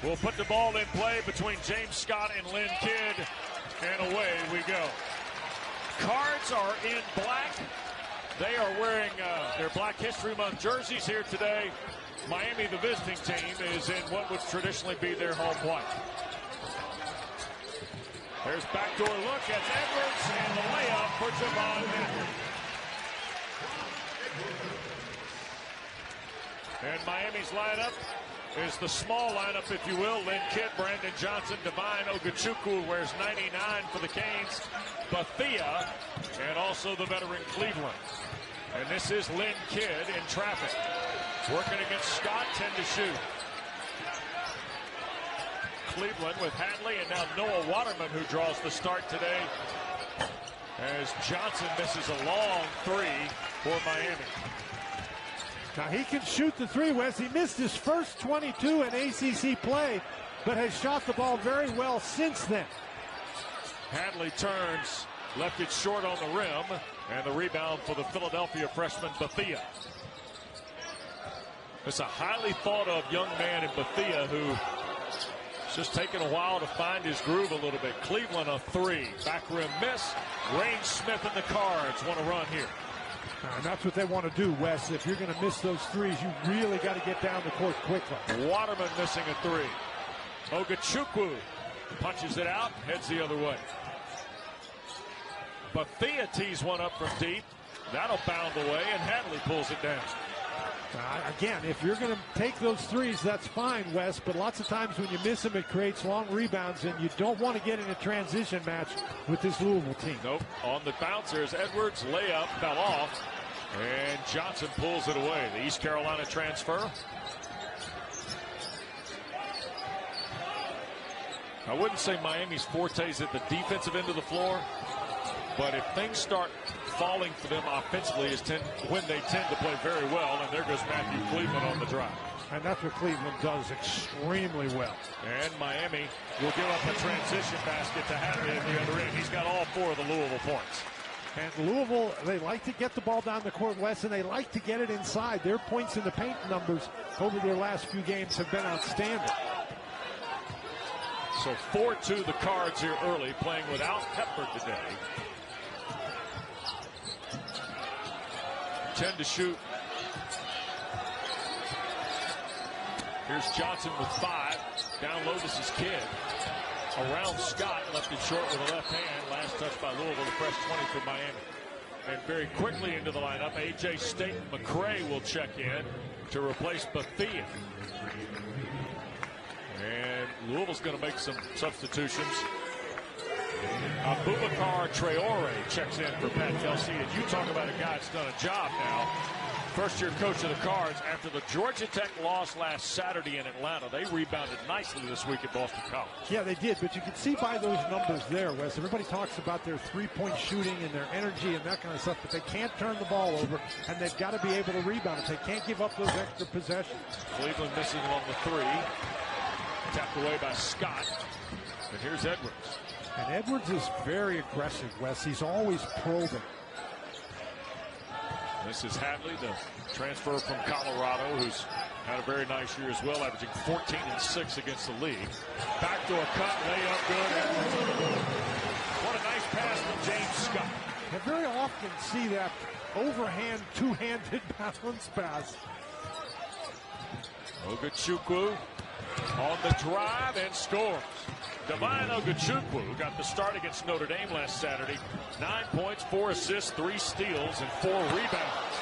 will put the ball in play between James Scott and Lynn Kidd, and away we go. Cards are in black. They are wearing their Black History Month jerseys here today. Miami, the visiting team, is in what would traditionally be their home white. There's backdoor look at Edwards and the layup for Javon Henry. And Miami's lineup is the small lineup, if you will. Lynn Kidd, Brandon Johnson, Divine Ogachukwu wears 99 for the Canes. Bethea, and also the veteran Cleveland. And this is Lynn Kidd in traffic. Working against Scott, 10 to shoot. Cleveland with Hadley and now Noah Waterman, who draws the start today, as Johnson misses a long three for Miami. Now he can shoot the three, Wes. He missed his first 22 in ACC play, but has shot the ball very well since then. Hadley turns, left it short on the rim, and the rebound for the Philadelphia freshman Bethea. It's a highly thought of young man in Bethea who just taking a while to find his groove a little bit. Cleveland a three. Back rim miss. Range Smith and the Cards want to run here. And that's what they want to do, Wes. If you're going to miss those threes, you really got to get down the court quickly. Waterman missing a three. Ogachukwu punches it out, heads the other way. Bethea tees one up from deep. That'll bound away, and Hadley pulls it down. Again, if you're going to take those threes, that's fine, Wes, but lots of times when you miss them, it creates long rebounds, and you don't want to get in a transition match with this Louisville team. Nope. On the bouncers, Edwards' layup fell off, and Johnson pulls it away. The East Carolina transfer. I wouldn't say Miami's forte is at the defensive end of the floor, but if things start falling for them offensively is when they tend to play very well, and there goes Matthew Cleveland on the drive. And that's what Cleveland does extremely well. And Miami will give up a transition basket to Hadley at the other end. He's got all four of the Louisville points. And Louisville, they like to get the ball down the court, Wes, and they like to get it inside. Their points in the paint numbers over their last few games have been outstanding. So 4-2 the Cards here early, playing without Hepburn today. 10 to shoot. Here's Johnson with 5. Down low, this is Kidd. Around Scott, left it short with a left hand. Last touch by Louisville, the fresh 20 for Miami. And very quickly into the lineup, A.J. Staten McCray will check in to replace Bethea. And Louisville's going to make some substitutions. Abubakar Traore checks in for Pat Kelsey, and you talk about a guy that's done a job now. First-year coach of the Cards after the Georgia Tech loss last Saturday in Atlanta. They rebounded nicely this week at Boston College. Yeah, they did, but you can see by those numbers there, Wes. Everybody talks about their three-point shooting and their energy and that kind of stuff, but they can't turn the ball over, and they've got to be able to rebound it. They can't give up those extra possessions. Cleveland missing on the three. Tapped away by Scott. And here's Edwards. And Edwards is very aggressive, Wes. He's always probing. This is Hadley, the transfer from Colorado, who's had a very nice year as well, averaging 14 and 6 against the league. Backdoor cut, layup good. What a nice pass from James Scott. I very often see that overhand, two-handed balance pass. Ogachukwu on the drive and scores. Divine Ogachukwu got the start against Notre Dame last Saturday. 9 points, 4 assists, 3 steals, and 4 rebounds.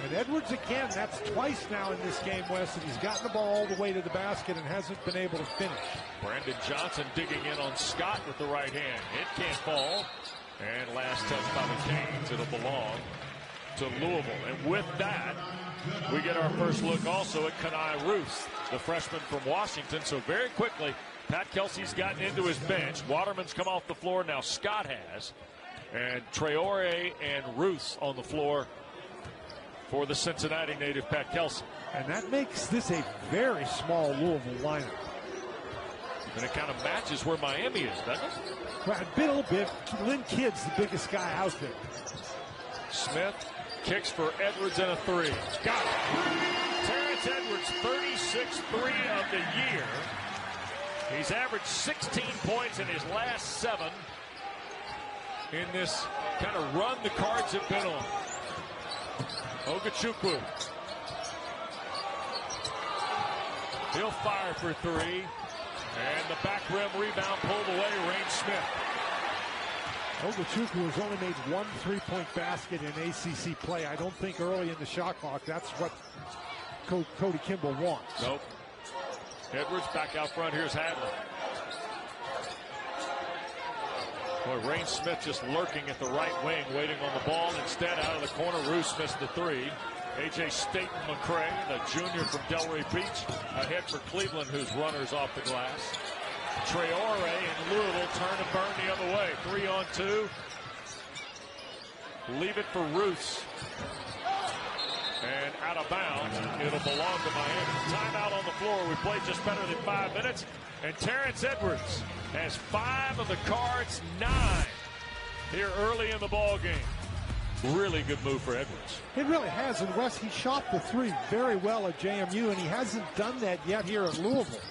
And Edwards again, that's twice now in this game, Wes, and he's gotten the ball all the way to the basket and hasn't been able to finish. Brandon Johnson digging in on Scott with the right hand. It can't fall. And last touch by the Canes. It'll belong to Louisville. And with that, we get our first look also at Kenai Ruth, the freshman from Washington. So very quickly, Pat Kelsey's gotten into his bench. Waterman's come off the floor. Now Scott has. And Traore and Ruth on the floor for the Cincinnati native Pat Kelsey. And that makes this a very small Louisville lineup. And it kind of matches where Miami is, doesn't it? Well, a little bit. Lynn Kidd's the biggest guy out there. Smith kicks for Edwards and a three. Got it. Terrence Edwards Edwards' 36th three of the year. He's averaged 16 points in his last 7 in this kind of run the Cards have been on. Ogachukwu. He'll fire for 3. And the back rim rebound pulled away, Rain Smith. Ogachukwu has only made 1 3-point basket in ACC play. I don't think early in the shot clock that's what Cody Kimball wants. Nope. Edwards back out front. Here's Hadley. Boy, Rain Smith just lurking at the right wing, waiting on the ball. Instead, out of the corner, Roos missed the 3. A.J. Staten McCray, the junior from Delray Beach, ahead for Cleveland, whose runners off the glass. Traore in Louisville turn and burn the other way. 3 on 2. Leave it for Roos. And out of bounds, it'll belong to Miami. Timeout on the floor. We played just better than 5 minutes. And Terrence Edwards has 5 of the Cards' 9 here early in the ball game. Really good move for Edwards. It really has. And Wes, he shot the 3 very well at JMU, and he hasn't done that yet here at Louisville.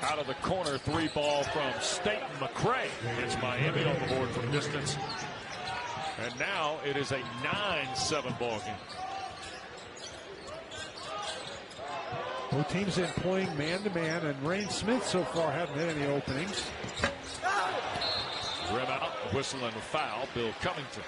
Out of the corner, 3 ball from Staten McCray. It's Miami on the board from distance. And now it is a 9-7 ball game. Both teams employing man-to-man, and Rain Smith so far hasn't had any openings. Rim out, whistle and a foul. Bill Covington.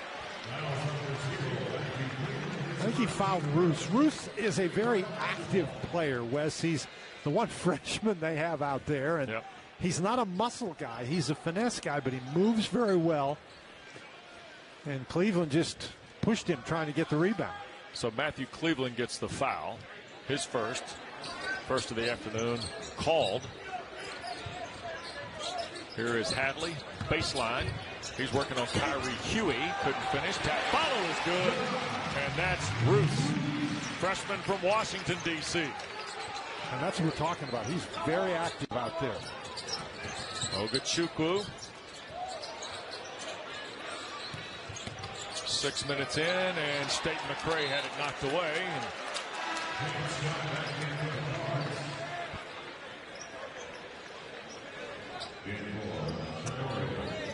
I think he fouled Roos. Roos is a very active player, Wes. He's the one freshman they have out there, and he's not a muscle guy. He's a finesse guy, but he moves very well. And Cleveland just pushed him trying to get the rebound. So Matthew Cleveland gets the foul. His first of the afternoon called. Here is Hadley, baseline. He's working on Kyrie Huey. Couldn't finish. Tap follow is good. And that's Roos, freshman from Washington, D.C. And that's what we're talking about. He's very active out there. Ogachukwu. 6 minutes in, and Staten McCray had it knocked away.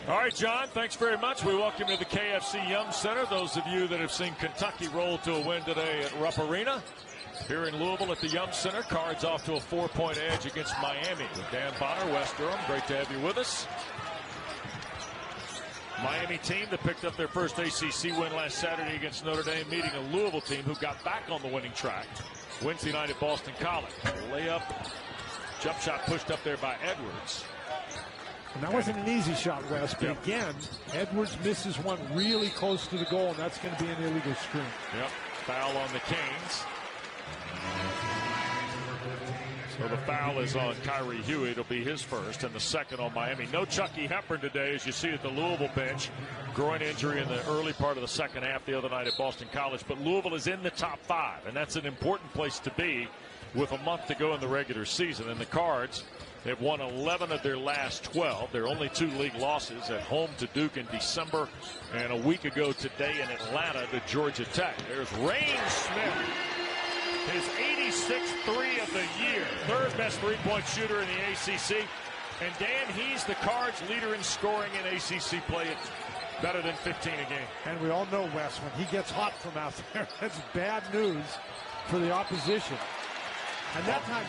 All right, John, thanks very much. We welcome you to the KFC Yum Center. Those of you that have seen Kentucky roll to a win today at Rupp Arena. Here in Louisville at the Yum Center, Cards off to a 4-point edge against Miami. With Dan Bonner, Wes Durham, great to have you with us. Miami team that picked up their first ACC win last Saturday against Notre Dame, meeting a Louisville team who got back on the winning track Wednesday night at Boston College. Layup, jump shot pushed up there by Edwards. And that wasn't an easy shot, Wes, but again, Edwards misses one really close to the goal, and that's going to be an illegal screen. Yep, foul on the Canes. So the foul is on Kyrie Huey. It'll be his first, and the second on Miami. No Chucky Hepburn today, as you see at the Louisville bench. Groin injury in the early part of the second half the other night at Boston College. But Louisville is in the top 5, and that's an important place to be with a month to go in the regular season. And the Cards have won 11 of their last 12. Their only 2 league losses at home to Duke in December, and a week ago today in Atlanta to Georgia Tech. There's Rain Smith. His 86th three of the year. 3rd best three-point shooter in the ACC. And Dan, he's the Cards leader in scoring in ACC play at better than 15 a game. And we all know, Wes, when he gets hot from out there, that's bad news for the opposition. And that time,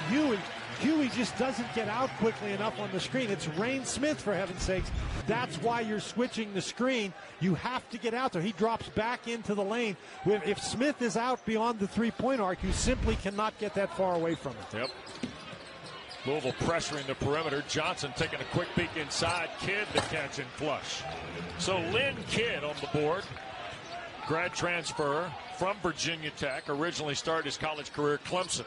Huey just doesn't get out quickly enough on the screen. It's Rain Smith, for heaven's sakes. That's why you're switching the screen. You have to get out there. He drops back into the lane. If Smith is out beyond the three-point arc, you simply cannot get that far away from him. Yep. Louisville pressuring the perimeter. Johnson taking a quick peek inside. Kidd the catch and flush. So Lynn Kidd on the board. Grad transfer from Virginia Tech. Originally started his college career at Clemson.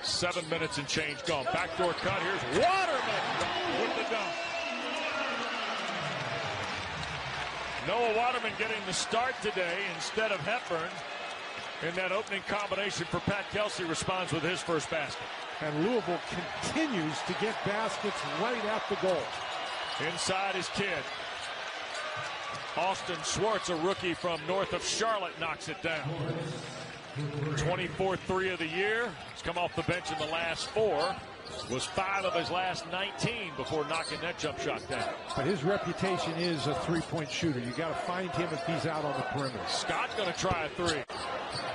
7 minutes and change gone. Backdoor cut. Here's Waterman with the dunk. Noah Waterman getting the start today instead of Hepburn. In that opening combination for Pat Kelsey, responds with his first basket. And Louisville continues to get baskets right at the goal. Inside is Kidd. Austin Schwartz, a rookie from north of Charlotte, knocks it down. 24th three of the year. He's come off the bench in the last 4. Was 5 of his last 19 before knocking that jump shot down. But his reputation is a three-point shooter. You got to find him if he's out on the perimeter. Scott going to try a 3.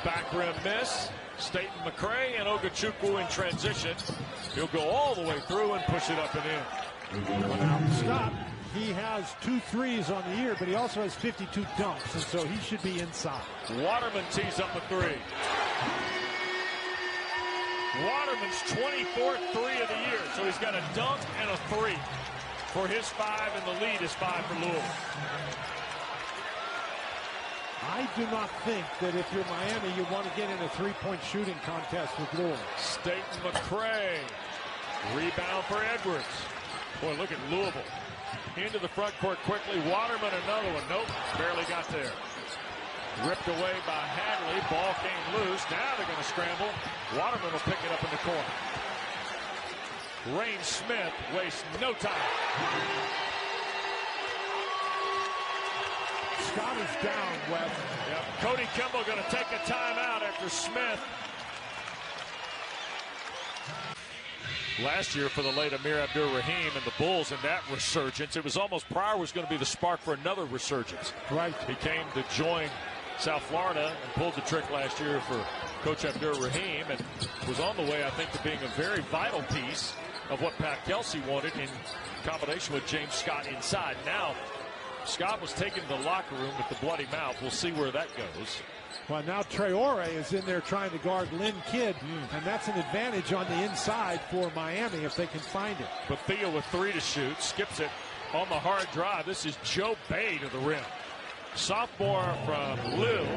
Back rim miss. Staten McCray and Ogachukwu in transition. He'll go all the way through and push it up and in. Well, now, Scott, he has 2 threes on the year, but he also has 52 dunks, and so he should be inside. Waterman tees up a 3. Waterman's 24th 3 of the year, so he's got a dunk and a 3 for his 5, and the lead is 5 for Louisville. I do not think that if you're Miami, you want to get in a three-point shooting contest with Louisville. Staten McCray. Rebound for Edwards. Boy, look at Louisville. Into the front court quickly. Waterman, another one. Nope, barely got there. Ripped away by Hadley. Ball came loose. Now they're going to scramble. Waterman will pick it up in the corner. Rain Smith wastes no time. Scott is down, Wes. Yep. Cody Kimball going to take a timeout after Smith. Last year for the late Amir Abdur-Rahim and the Bulls in that resurgence, it was almost Pryor was going to be the spark for another resurgence. Right. He came to join South Florida and pulled the trick last year for Coach Abdur-Rahim and was on the way, I think, to being a very vital piece of what Pat Kelsey wanted in combination with James Scott inside. Now, Scott was taken to the locker room with the bloody mouth. We'll see where that goes. Well, now Traore is in there trying to guard Lynn Kidd, and that's an advantage on the inside for Miami if they can find it. Bethea with 3 to shoot, skips it on the hard drive. This is Joe Bay to the rim. Sophomore from Lille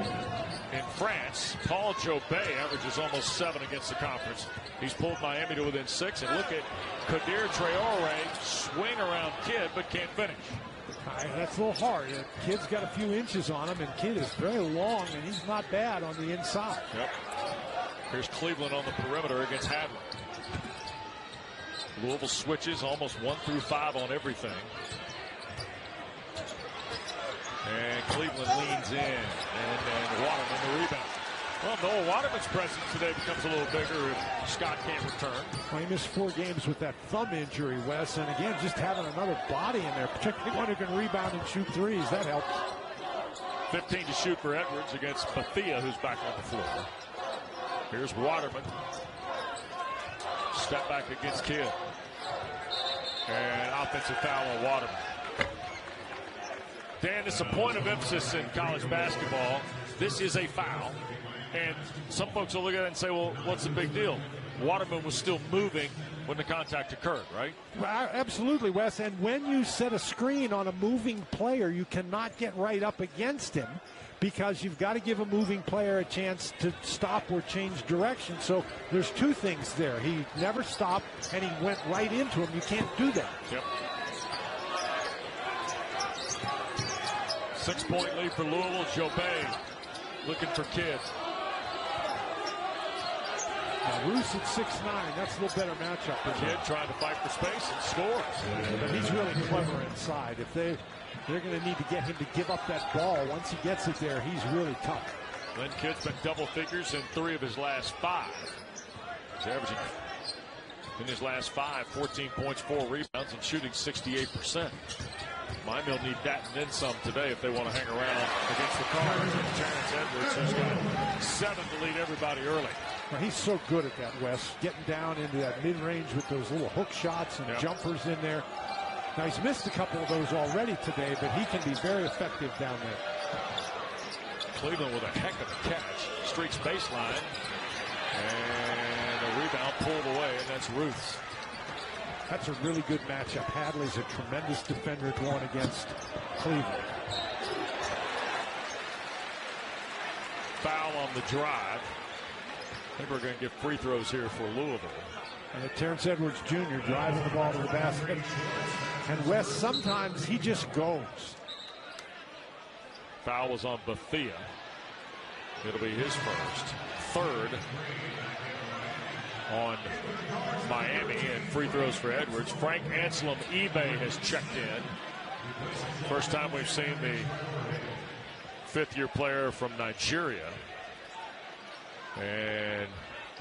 in France, Paul Jobay averages almost 7 against the conference. He's pulled Miami to within 6, and look at Kadir Traore swing around Kidd, but can't finish. That's a little hard. Kid's got a few inches on him, and Kidd is very long, and he's not bad on the inside. Yep. Here's Cleveland on the perimeter against Hadley. Louisville switches almost 1 through 5 on everything. And Cleveland leans in, and Waterman the rebound. Well, Noah Waterman's presence today becomes a little bigger if Scott can't return. Well, he missed 4 games with that thumb injury, Wes, and again, just having another body in there, particularly one who can rebound and shoot threes, that helps. 15 to shoot for Edwards against Bethea, who's back on the floor. Here's Waterman. Step back against Kidd. And offensive foul on Waterman. Dan, it's a point of emphasis in college basketball. This is a foul. And some folks will look at it and say, well, what's the big deal? Waterman was still moving when the contact occurred, right? Well, absolutely, Wes. And when you set a screen on a moving player, you cannot get right up against him because you've got to give a moving player a chance to stop or change direction. So there's 2 things there. He never stopped, and he went right into him. You can't do that. Yep. 6-point lead for Louisville. Jobay looking for Kidd. Now, Roos at 6'9", that's a little better matchup. Kidd trying to fight for space and scores. But he's really clever inside. If they're going to need to get him to give up that ball. Once he gets it there, he's really tough. Lynn Kidd's been double figures in 3 of his last 5. He's averaging in his last 5, 14 points, 4 rebounds, and shooting 68%. Miami will need that and then some today if they want to hang around against the Cards. And Terrence Edwards, who's got 7 to lead everybody early. Well, he's so good at that, Wes, getting down into that mid-range with those little hook shots and jumpers in there. Now, he's missed a couple of those already today, but he can be very effective down there. Cleveland with a heck of a catch. Streaks baseline. And a rebound pulled away, and that's Ruth's. That's a really good matchup. Hadley's a tremendous defender going against Cleveland. Foul on the drive. I think we're going to get free throws here for Louisville. And Terrence Edwards Jr. driving the ball to the basket. And Wes, sometimes he just goes. Foul was on Bethea. It'll be his first. 3rd on Miami, and free throws for Edwards. Frank Anselm eBay has checked in. First time we've seen the 5th-year player from Nigeria. And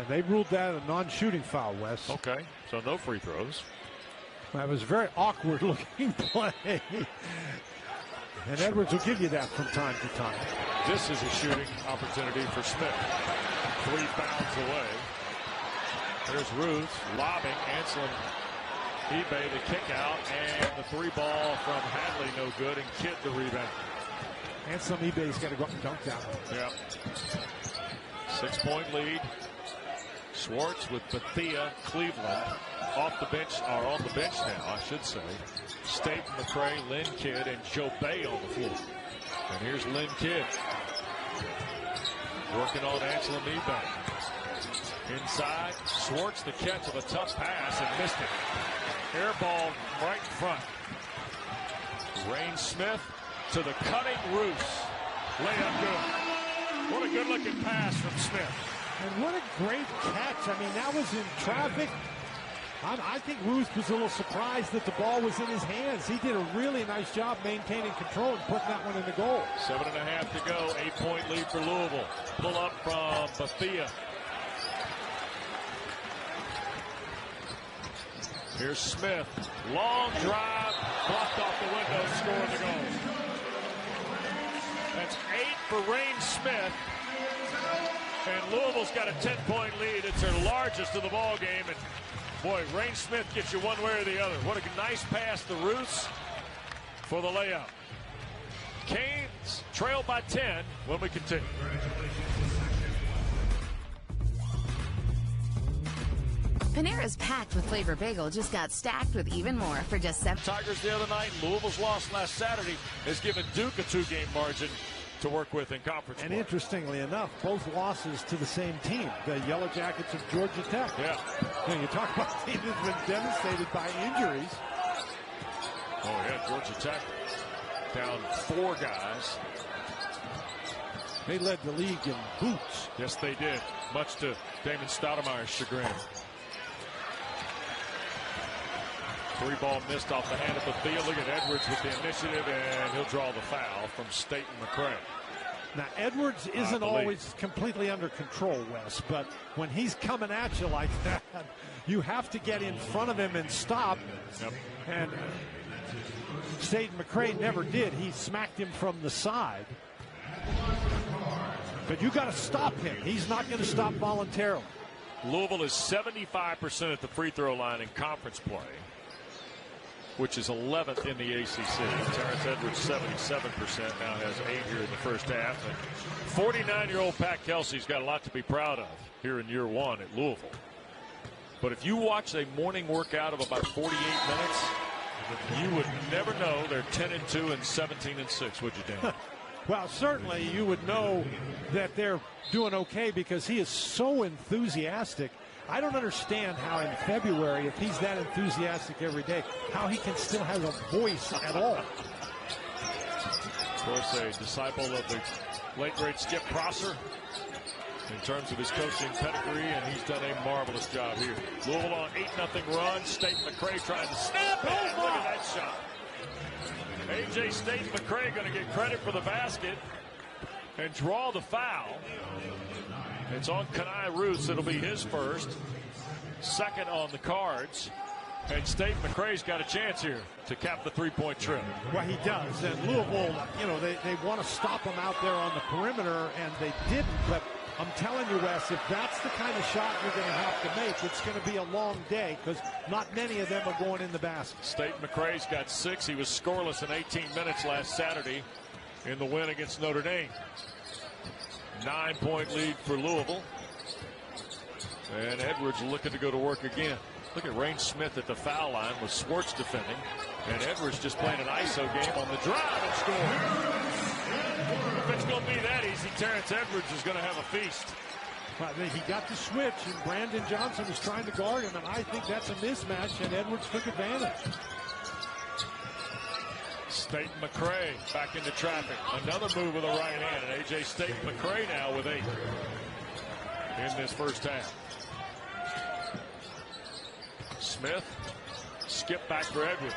they ruled that a non-shooting foul, Wes. Okay, so no free throws. That was a very awkward looking play. And Edwards will give you that from time to time. This is a shooting opportunity for Smith. 3 bounds away. There's Ruth lobbing. Anselm eBay the kick out, and the 3 ball from Hadley no good, and Kidd the rebound. Anselm eBay's got to go up and dunk that one. Yeah. 6-point lead. Schwartz with Bethea, Cleveland off the bench, or on the bench now, I should say. Staten, McCray, Lynn Kidd, and Joe Bay on the floor. And here's Lynn Kidd working on Anselm eBay. Inside, Schwartz the catch of a tough pass and missed it. Air ball right in front. Rain Smith to the cutting Roos. Layup good. What a good looking pass from Smith. And what a great catch. I mean, that was in traffic. I think Ruth was a little surprised that the ball was in his hands. He did a really nice job maintaining control and putting that one in the goal. 7.5 to go. 8-point lead for Louisville. Pull up from Bethea. Here's Smith. Long drive. Blocked off the window. Scoring the goal. That's 8 for Rain Smith. And Louisville's got a 10-point lead. It's their largest of the ball game. And boy, Rain Smith gets you one way or the other. What a nice pass to Roos for the layup. Canes trail by 10 when we continue. Panera's packed with flavor bagel just got stacked with even more for just $7. Tigers the other night. Louisville's loss last Saturday has given Duke a 2-game margin to work with in conference play. And interestingly enough, both losses to the same team, the Yellow Jackets of Georgia Tech. Yeah. You know, you talk about a team that's been devastated by injuries. Oh, yeah, Georgia Tech down 4 guys. They led the league in boots. Yes, they did, much to Damon Stoudemire's chagrin. 3-ball missed off the hand of Bethea. Look at Edwards with the initiative, and he'll draw the foul from Staten McCray. Now, Edwards isn't always completely under control, Wes, but when he's coming at you like that, you have to get in front of him and stop. Yep. And Staten McCray never did. He smacked him from the side. But you got to stop him. He's not going to stop voluntarily. Louisville is 75% at the free throw line in conference play, which is 11th in the ACC. Terrence Edwards, 77%, now has 8 here in the first half. And 49-year-old Pat Kelsey's got a lot to be proud of here in year 1 at Louisville. But if you watch a morning workout of about 48 minutes, you would never know they're 10-2 and 17-6, would you, Dan? Well, certainly you would know that they're doing okay because he is so enthusiastic. I don't understand how in February, if he's that enthusiastic every day, how he can still have a voice at all. Of course, a disciple of the late great Skip Prosser in terms of his coaching pedigree, and he's done a marvelous job here. Louisville on 8-0 run. Staten McCray trying to snap it. Look at that shot. A.J. Staten McCray going to get credit for the basket and draw the foul. It's on Kenai Roos. It'll be his first. Second on the cards. And Staten McCray's got a chance here to cap the 3-point trip. Well, he does. And Louisville, you know, they want to stop him out there on the perimeter, and they didn't. But I'm telling you, Wes, if that's the kind of shot you're going to have to make, it's going to be a long day because not many of them are going in the basket. Staten McCray's got 6. He was scoreless in 18 minutes last Saturday in the win against Notre Dame. 9-point lead for Louisville. And Edwards looking to go to work again. Look at Rain Smith at the foul line with Schwartz defending. And Edwards just playing an ISO game on the drive and scoring. If it's going to be that easy, Terrence Edwards is going to have a feast. He got the switch, and Brandon Johnson was trying to guard him, and I think that's a mismatch, and Edwards took advantage. Staten McCray back into traffic. Another move with the right hand, and A.J. Staten McCray now with 8 in this first half. Smith, skip back for Edwards.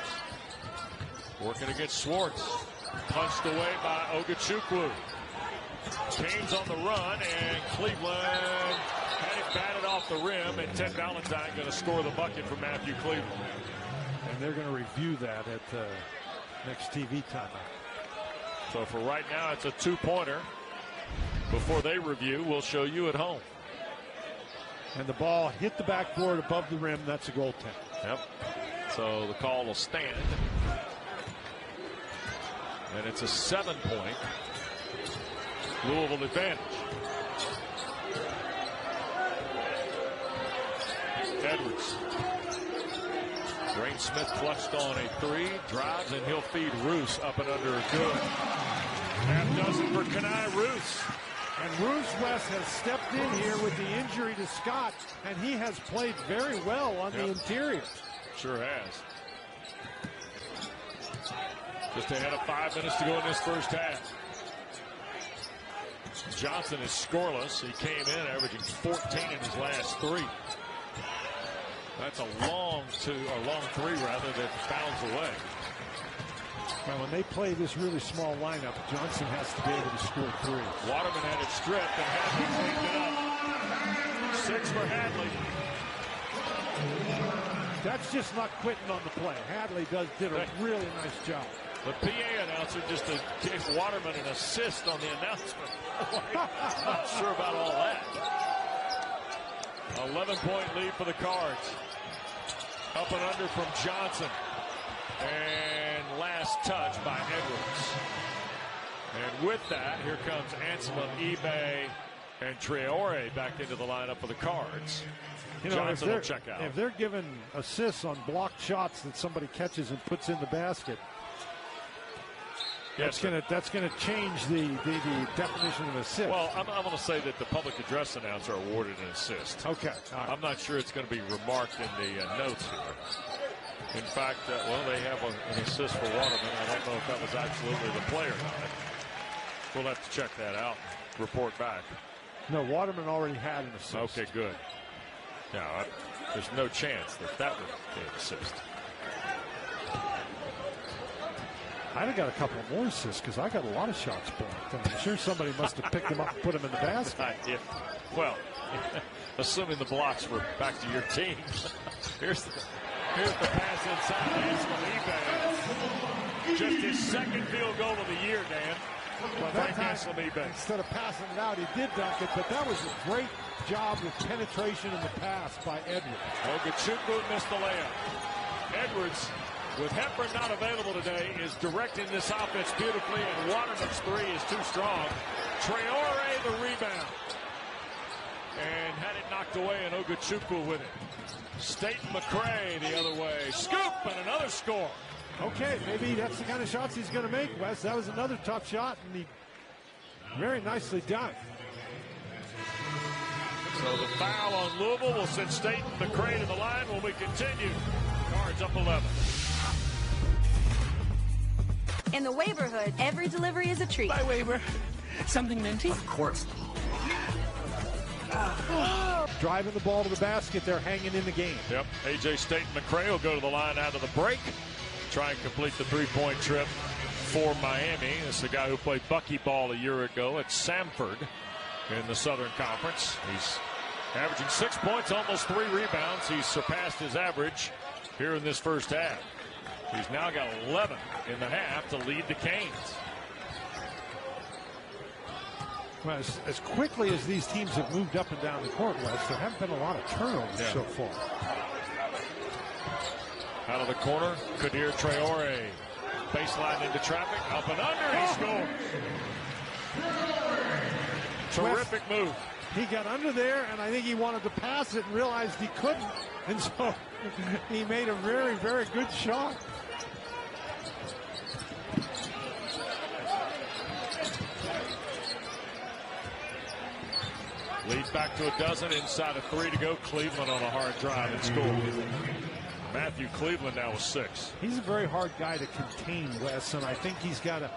Working against Schwartz. Punched away by Ogachukwu. Canes on the run, and Cleveland had it batted off the rim, and Ted Valentine going to score the bucket for Matthew Cleveland. And they're going to review that at next TV timeout. So for right now, it's a 2-pointer. Before they review, we'll show you at home. And the ball hit the backboard above the rim. That's a goaltend. Yep. So the call will stand. And it's a 7-point Louisville advantage. Edwards. Rain Smith clutched on a 3, drives, and he'll feed Roos up and under. Good. Half dozen for Kenai Roos. And Roos West has stepped in here with the injury to Scott, and he has played very well on the interior. Sure has. Just ahead of 5 minutes to go in this first half. Johnson is scoreless. He came in averaging 14 in his last 3. That's a long 3 rather, that bounds away. Well, when they play this really small lineup, Johnson has to be able to score 3. Waterman had it stripped, and Hadley cleaned it up. 6 for Hadley. That's just not quitting on the play. Hadley did a really nice job. The PA announcer just gave Waterman an assist on the announcement. Not sure about all that. 11-point lead for the Cards. Up and under from Johnson. And last touch by Edwards. And with that, here comes Anselm, eBay, and Traore back into the lineup for the Cards. You know, Johnson will check out. If they're given assists on blocked shots that somebody catches and puts in the basket, that's going to change the definition of assist. Well, I'm going to say that the public address announcer awarded an assist. Okay. Right. I'm not sure it's going to be remarked in the notes here. In fact, they have an assist for Waterman. I don't know if that was absolutely the play or not. We'll have to check that out and report back. No, Waterman already had an assist. Okay, good. Now, there's no chance that would be an assist. I'd have got a couple more assists because I got a lot of shots blocked. I'm sure somebody must have picked them up and put them in the basket. Well, assuming the blocks were back to your team. Here's the pass inside. Anselm, just his second field goal of the year, Dan. Well, that time, instead of passing it out, he did dunk it, but that was a great job with penetration in the pass by Edwards. Ogachukwu missed the layup. Edwards, with Hepburn not available today, is directing this offense beautifully, and Waterman's 3 is too strong. Traore the rebound. And had it knocked away, and Ogachukwu with it. Staten McCray the other way. Scoop, and another score. Okay, maybe that's the kind of shots he's going to make, Wes. That was another tough shot, and he very nicely done. So the foul on Louisville will send Staten McCray to the line when we continue. Cards up 11. In the Waverhood, every delivery is a treat. By Waver, something minty? Of course. Driving the ball to the basket, they're hanging in the game. Yep, A.J. Staten McCray will go to the line out of the break. Try and complete the three-point trip for Miami. This is the guy who played buckyball a year ago at Samford in the Southern Conference. He's averaging 6 points, almost 3 rebounds. He's surpassed his average here in this first half. He's now got 11 in the half to lead the Canes. Well, as quickly as these teams have moved up and down the court, Wes, there haven't been a lot of turnovers so far. Out of the corner, Kadir Traore. Baseline into traffic, up and under, he scores. Terrific move. He got under there, and I think he wanted to pass it and realized he couldn't. And so he made a very, very good shot. Leads back to a dozen, inside of 3 to go. Cleveland on a hard drive and score. Matthew Cleveland now with 6. He's a very hard guy to contain, Wes, and I think he's got to,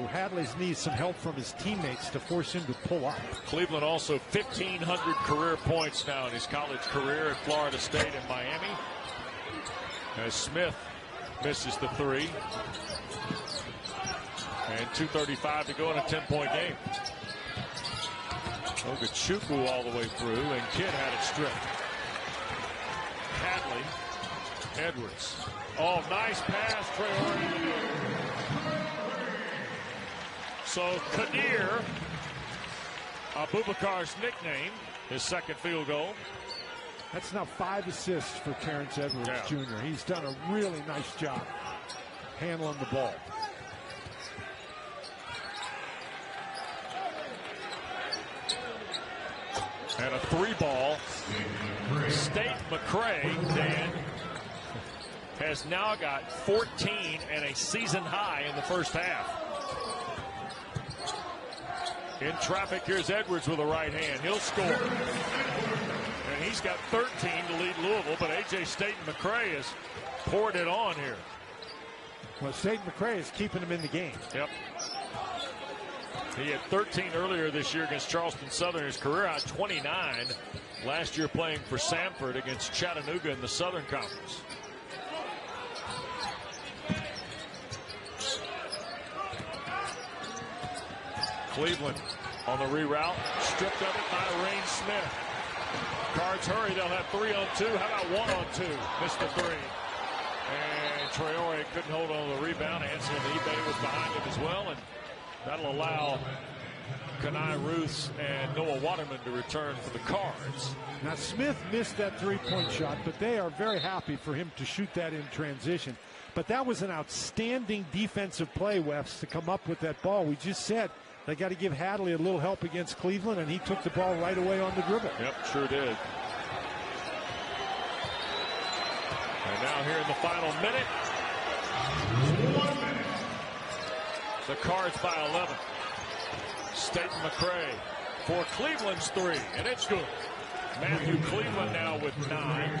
Hadley's needs some help from his teammates to force him to pull up. Cleveland also 1,500 career points now in his college career at Florida State and Miami. As Smith misses the 3. And 2:35 to go in a 10-point game. Ogachukwu all the way through, and Kidd had it stripped. Hadley, Edwards. Oh, nice pass, Traore. So Kadir, Abubakar's nickname, his second field goal. That's now 5 assists for Terrence Edwards Jr. He's done a really nice job handling the ball. And a 3-ball. State McCray, Dan, has now got 14 and a season high in the first half. In traffic, here's Edwards with a right hand. He'll score. And he's got 13 to lead Louisville, but A.J. State McCray has poured it on here. Well, State McCray is keeping him in the game. Yep. He had 13 earlier this year against Charleston Southern. His career out 29 last year playing for Samford against Chattanooga in the Southern Conference. Cleveland on the reroute, stripped of it by Rain Smith. Cards hurry, they'll have 3-on-2. How about 1-on-2? Missed the 3. And Traore couldn't hold on to the rebound. Ansel Ebe was behind him as well, and that'll allow Kenai Ruths and Noah Waterman to return for the Cards. Now Smith missed that 3-point shot, but they are very happy for him to shoot that in transition. But that was an outstanding defensive play, Wes, to come up with that ball. We just said they got to give Hadley a little help against Cleveland, and he took the ball right away on the dribble. Yep, sure did. And now here in the final minute, the Cards by 11. State McCray for Cleveland's 3, and it's good. Matthew Cleveland now with 9.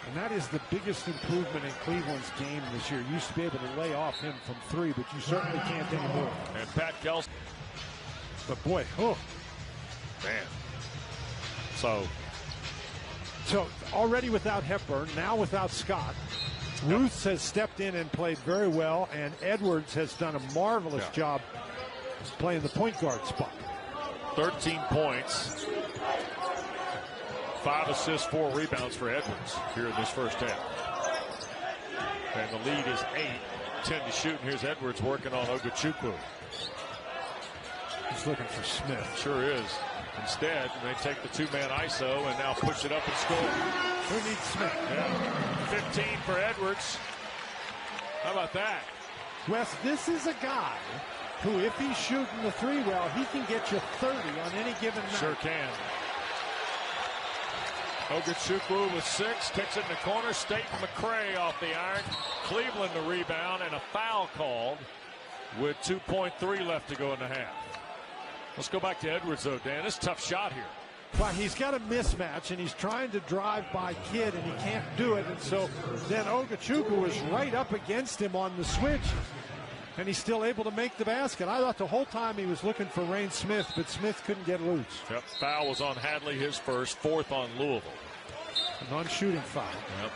And that is the biggest improvement in Cleveland's game this year. You used to be able to lay off him from 3, but you certainly can't anymore. And Pat Kelsey. But boy, oh. Man. So already without Hepburn, now without Scott. Ruths has stepped in and played very well, and Edwards has done a marvelous job playing the point guard spot. 13 points. 5 assists, 4 rebounds for Edwards here in this first half. And the lead is 8. 10 to shoot, and here's Edwards working on Ogachukwu. He's looking for Smith. Sure is. Instead, they take the 2-man ISO and now push it up and score. Who needs Smith? Yeah. 15 for Edwards. How about that? Wes, this is a guy who, if he's shooting the 3 well, he can get you 30 on any given night. Sure can. Ogachukwu with 6, kicks it in the corner. State McCray off the iron. Cleveland the rebound, and a foul called with 2.3 left to go in the half. Let's go back to Edwards, though, Dan. It's a tough shot here. Well, he's got a mismatch, and he's trying to drive by Kidd, and he can't do it. And so then Ogachukwu is right up against him on the switch, and he's still able to make the basket. I thought the whole time he was looking for Rain Smith, but Smith couldn't get loose. Yep, foul was on Hadley, his first, 4th on Louisville. A non-shooting foul. Yep.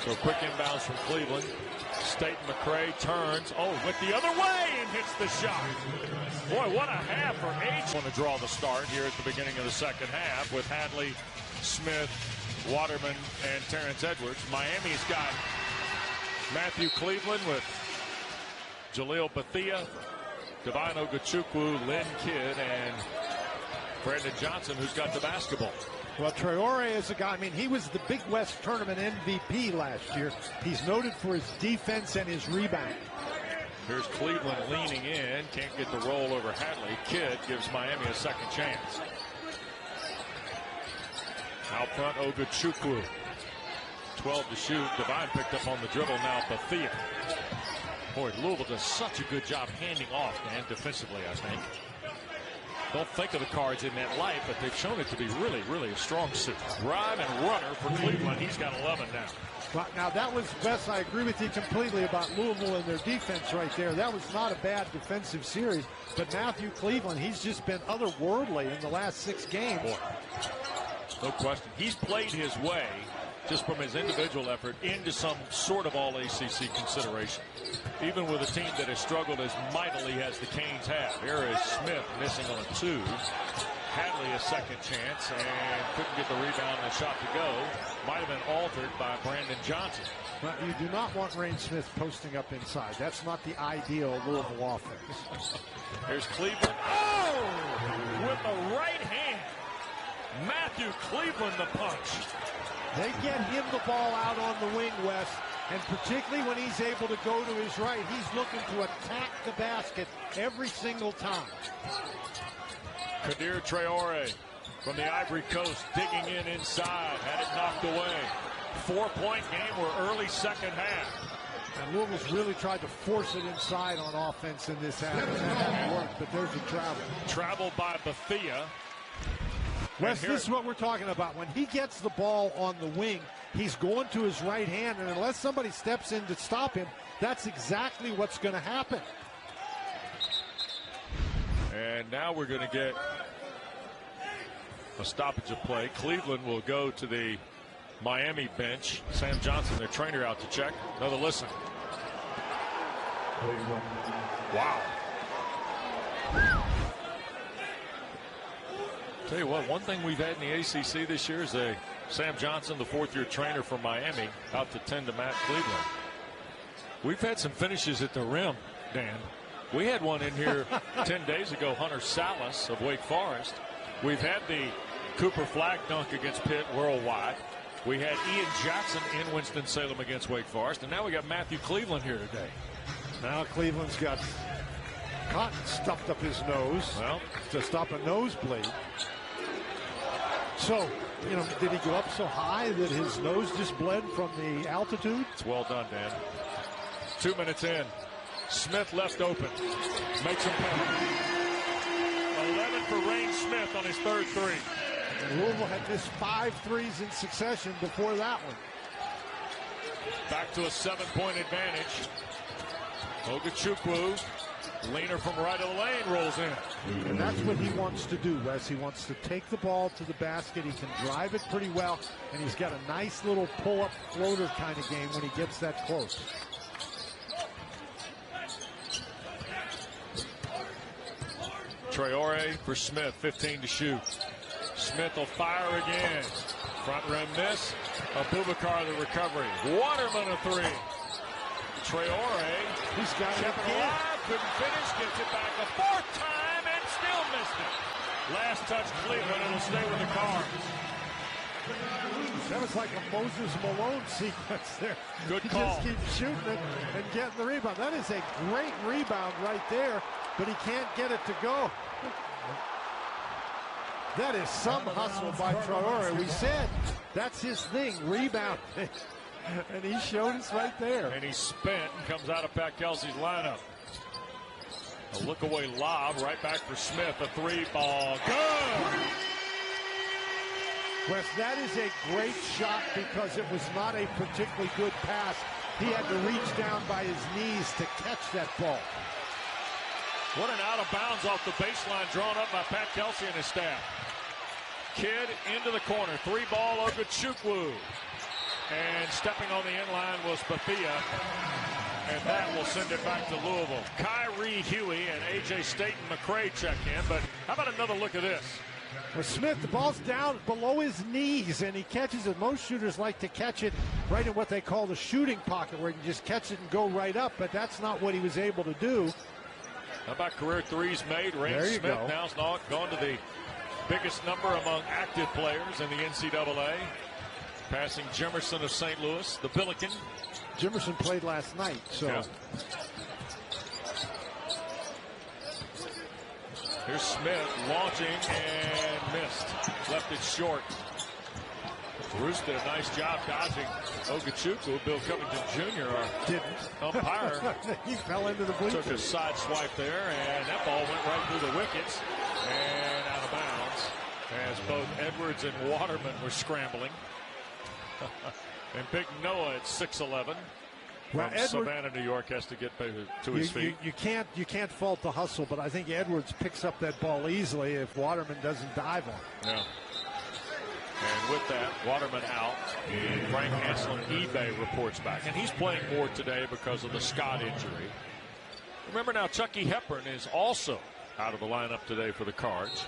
So quick inbounds from Cleveland. State McCray turns, went the other way and hits the shot. Boy, what a half for H. Want to draw the start here at the beginning of the second half with Hadley, Smith, Waterman, and Terrence Edwards. Miami's got Matthew Cleveland with Jaleel Bethia, Devine Ogachukwu, Lynn Kidd, and Brandon Johnson, who's got the basketball. Well, Traore is a guy, he was the Big West Tournament MVP last year. He's noted for his defense and his rebound. Here's Cleveland leaning in, can't get the roll over Hadley. Kidd gives Miami a second chance. Out front, Ogachukwu. 12 to shoot. Devine picked up on the dribble, now Bethia. Boy, Louisville does such a good job handing off, man, defensively, I think. Don't think of the Cards in that light, but they've shown it to be really, really a strong suit. Drive and runner for Cleveland. He's got 11 now. Well, now that was, Wes, I agree with you completely about Louisville and their defense right there. That was not a bad defensive series. But Matthew Cleveland, he's just been otherworldly in the last 6 games. Boy, no question. He's played his way just from his individual effort into some sort of all-ACC consideration, even with a team that has struggled as mightily as the Canes have. Here is Smith missing on 2. Hadley a second chance and couldn't get the rebound and the shot to go. Might have been altered by Brandon Johnson. But you do not want Rain Smith posting up inside. That's not the ideal Louisville offense. Here's Cleveland. Oh! With the right hand. Matthew Cleveland the punch. They get him the ball out on the wing, Wes, and particularly when he's able to go to his right, he's looking to attack the basket every single time. Kadir Traore from the Ivory Coast digging in inside, had it knocked away. 4-point game. We're early second half. And Louisville's really tried to force it inside on offense in this half. That hasn't worked, but there's a travel. Travel by Bethea. Wes, this is what we're talking about. When he gets the ball on the wing, he's going to his right hand, and unless somebody steps in to stop him, that's exactly what's going to happen. And now we're going to get a stoppage of play. Cleveland will go to the Miami bench. Sam Johnson, their trainer, out to check. Another listen. Wow. Tell you what, one thing we've had in the ACC this year is Sam Johnson, the fourth-year trainer from Miami, out to tend to Matt Cleveland. We've had some finishes at the rim, Dan. We had one in here 10 days ago, Hunter Salas of Wake Forest. We've had the Cooper Flag dunk against Pitt worldwide. We had Ian Jackson in Winston-Salem against Wake Forest. And now we got Matthew Cleveland here today. Now Cleveland's got cotton stuffed up his nose to stop a nosebleed. So, you know, did he go up so high that his nose just bled from the altitude? It's well done, Dan. 2 minutes in. Smith left open. Makes him pay. 11 for Rain Smith on his third three. And Louisville had missed 5 threes in succession before that one. Back to a 7-point advantage. Ogachukwu, leaner from right of the lane, rolls in. And that's what he wants to do, Wes. He wants to take the ball to the basket. He can drive it pretty well, and he's got a nice little pull-up floater kind of game when he gets that close. Traore for Smith, 15 to shoot. Smith will fire again. Front rim miss. Abubakar the recovery. Waterman a three. Traore. He's got it kept it again. alive. Couldn't finish. Gets it back a fourth time and still missed it. Last touch Cleveland. It'll stay with the Cards. That was like a Moses Malone sequence there. Good he call. Just keeps shooting it and getting the rebound. That is a great rebound right there, but he can't get it to go. That is some hustle by Traore. We said that's his thing, rebound. And he showed us right there. And he spent and comes out of Pat Kelsey's lineup. A look away lob right back for Smith. A three ball. Good. Wes, that is a great shot because it was not a particularly good pass. He had to reach down by his knees to catch that ball. What an out of bounds off the baseline drawn up by Pat Kelsey and his staff. Kidd into the corner. 3-ball Ogachukwu. And stepping on the inline was Bethea. And that will send it back to Louisville. Kyrie Huey and A.J. Staten McCray check in. But how about another look at this? Well, Smith, the ball's down below his knees, and he catches it. Most shooters like to catch it right in what they call the shooting pocket, where you can just catch it and go right up. But that's not what he was able to do. How about career threes made? Rain Smith go. now's gone to the biggest number among active players in the NCAA. Passing Jimerson of St. Louis, the Billiken. Jimerson played last night, so. Yeah. Here's Smith launching and missed. Left it short. Bruce did a nice job dodging Ogachukwu. Bill Covington Jr., our umpire, he fell into the bleachers. took a side swipe there, and that ball went right through the wickets and out of bounds as both Edwards and Waterman were scrambling. And Big Noah at 6'11". Well, from Savannah, New York, has to get to his feet. You can't fault the hustle, but I think Edwards picks up that ball easily if Waterman doesn't dive on it. Yeah. And with that, Waterman out. Frank Anselin-Ebay reports back. And he's playing more today because of the Scott injury. Remember now, Chucky Hepburn is also out of the lineup today for the Cards.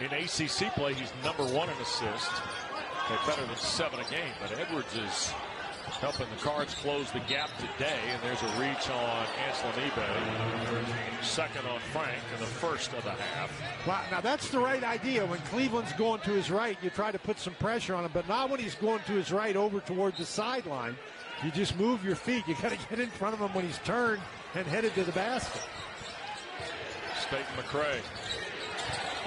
In ACC play, he's #1 in assists. They're better than 7 a game. But Edwards is helping the Cards close the gap today. And there's a reach on Anselin-Ebay. Second on Frank in the first of the half. Wow, now that's the right idea. When Cleveland's going to his right, you try to put some pressure on him. But not when he's going to his right over toward the sideline. You just move your feet. You got to get in front of him when he's turned and headed to the basket. Staten McCray.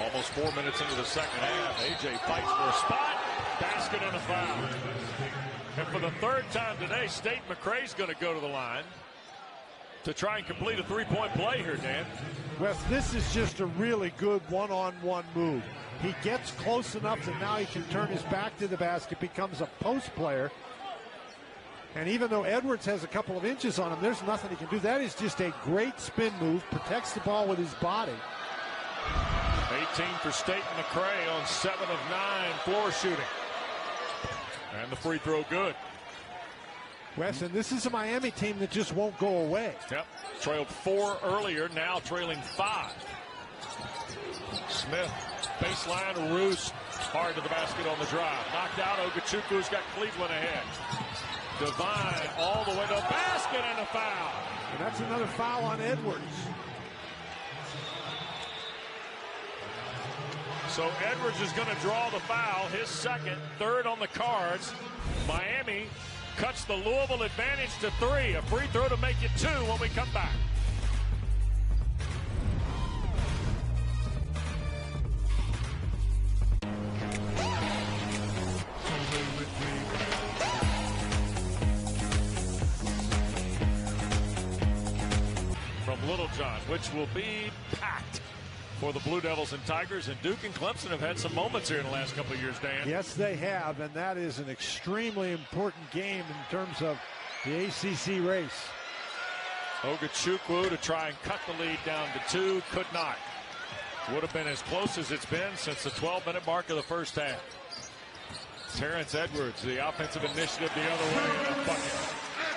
Almost 4 minutes into the second half. AJ fights for a spot. Basket and a foul. And for the third time today, Staten McCray's going to go to the line to try and complete a three-point play here, Dan. Wes, this is just a really good one-on-one move. He gets close enough that now he can turn his back to the basket, becomes a post player. And even though Edwards has a couple of inches on him, there's nothing he can do. That is just a great spin move, protects the ball with his body. 18 for Staten McCray on 7 of 9 floor shooting. And the free throw good. Wes, and this is a Miami team that just won't go away. Yep. Trailed 4 earlier, now trailing 5. Smith, baseline, Roos, hard to the basket on the drive. Knocked out, Ogochukwu's got Cleveland ahead. Devine all the way to the basket and a foul. And that's another foul on Edwards. So Edwards is going to draw the foul, his second, third on the Cards. Miami cuts the Louisville advantage to 3. A free throw to make it 2 when we come back. From Littlejohn, which will be packed for the Blue Devils and Tigers. And Duke and Clemson have had some moments here in the last couple of years, Dan. Yes, they have, and that is an extremely important game in terms of the ACC race. Ogochukwu to try and cut the lead down to 2, could not. Would have been as close as it's been since the 12-minute mark of the first half. Terrence Edwards, the offensive initiative the other way, and a bucket.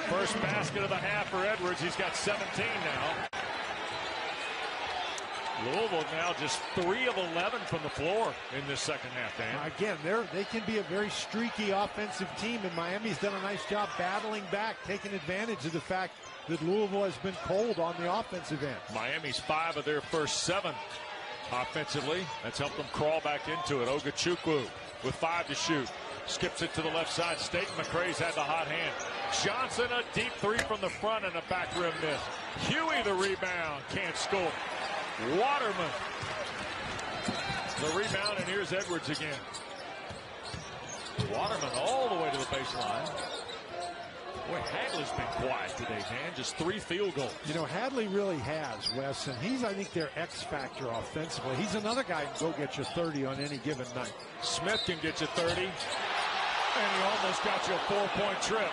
First basket of the half for Edwards. He's got 17 now. Louisville now just 3 of 11 from the floor in this second half, Dan. Again, they can be a very streaky offensive team, and Miami's done a nice job battling back, taking advantage of the fact that Louisville has been cold on the offensive end. Miami's 5 of their first 7 offensively. That's helped them crawl back into it. Ogochukwu with 5 to shoot. Skips it to the left side. Staten McCray's had the hot hand. Johnson, a deep 3 from the front and a back rim miss. Huey, the rebound, can't score. Waterman, the rebound, and here's Edwards again. Waterman all the way to the baseline. Boy, Hadley's been quiet today, Dan. Just 3 field goals. You know, Hadley really has, Wes, and he's, I think, their X factor offensively. He's another guy who can go get you 30 on any given night. Smith can get you 30, and he almost got you a 4-point trip.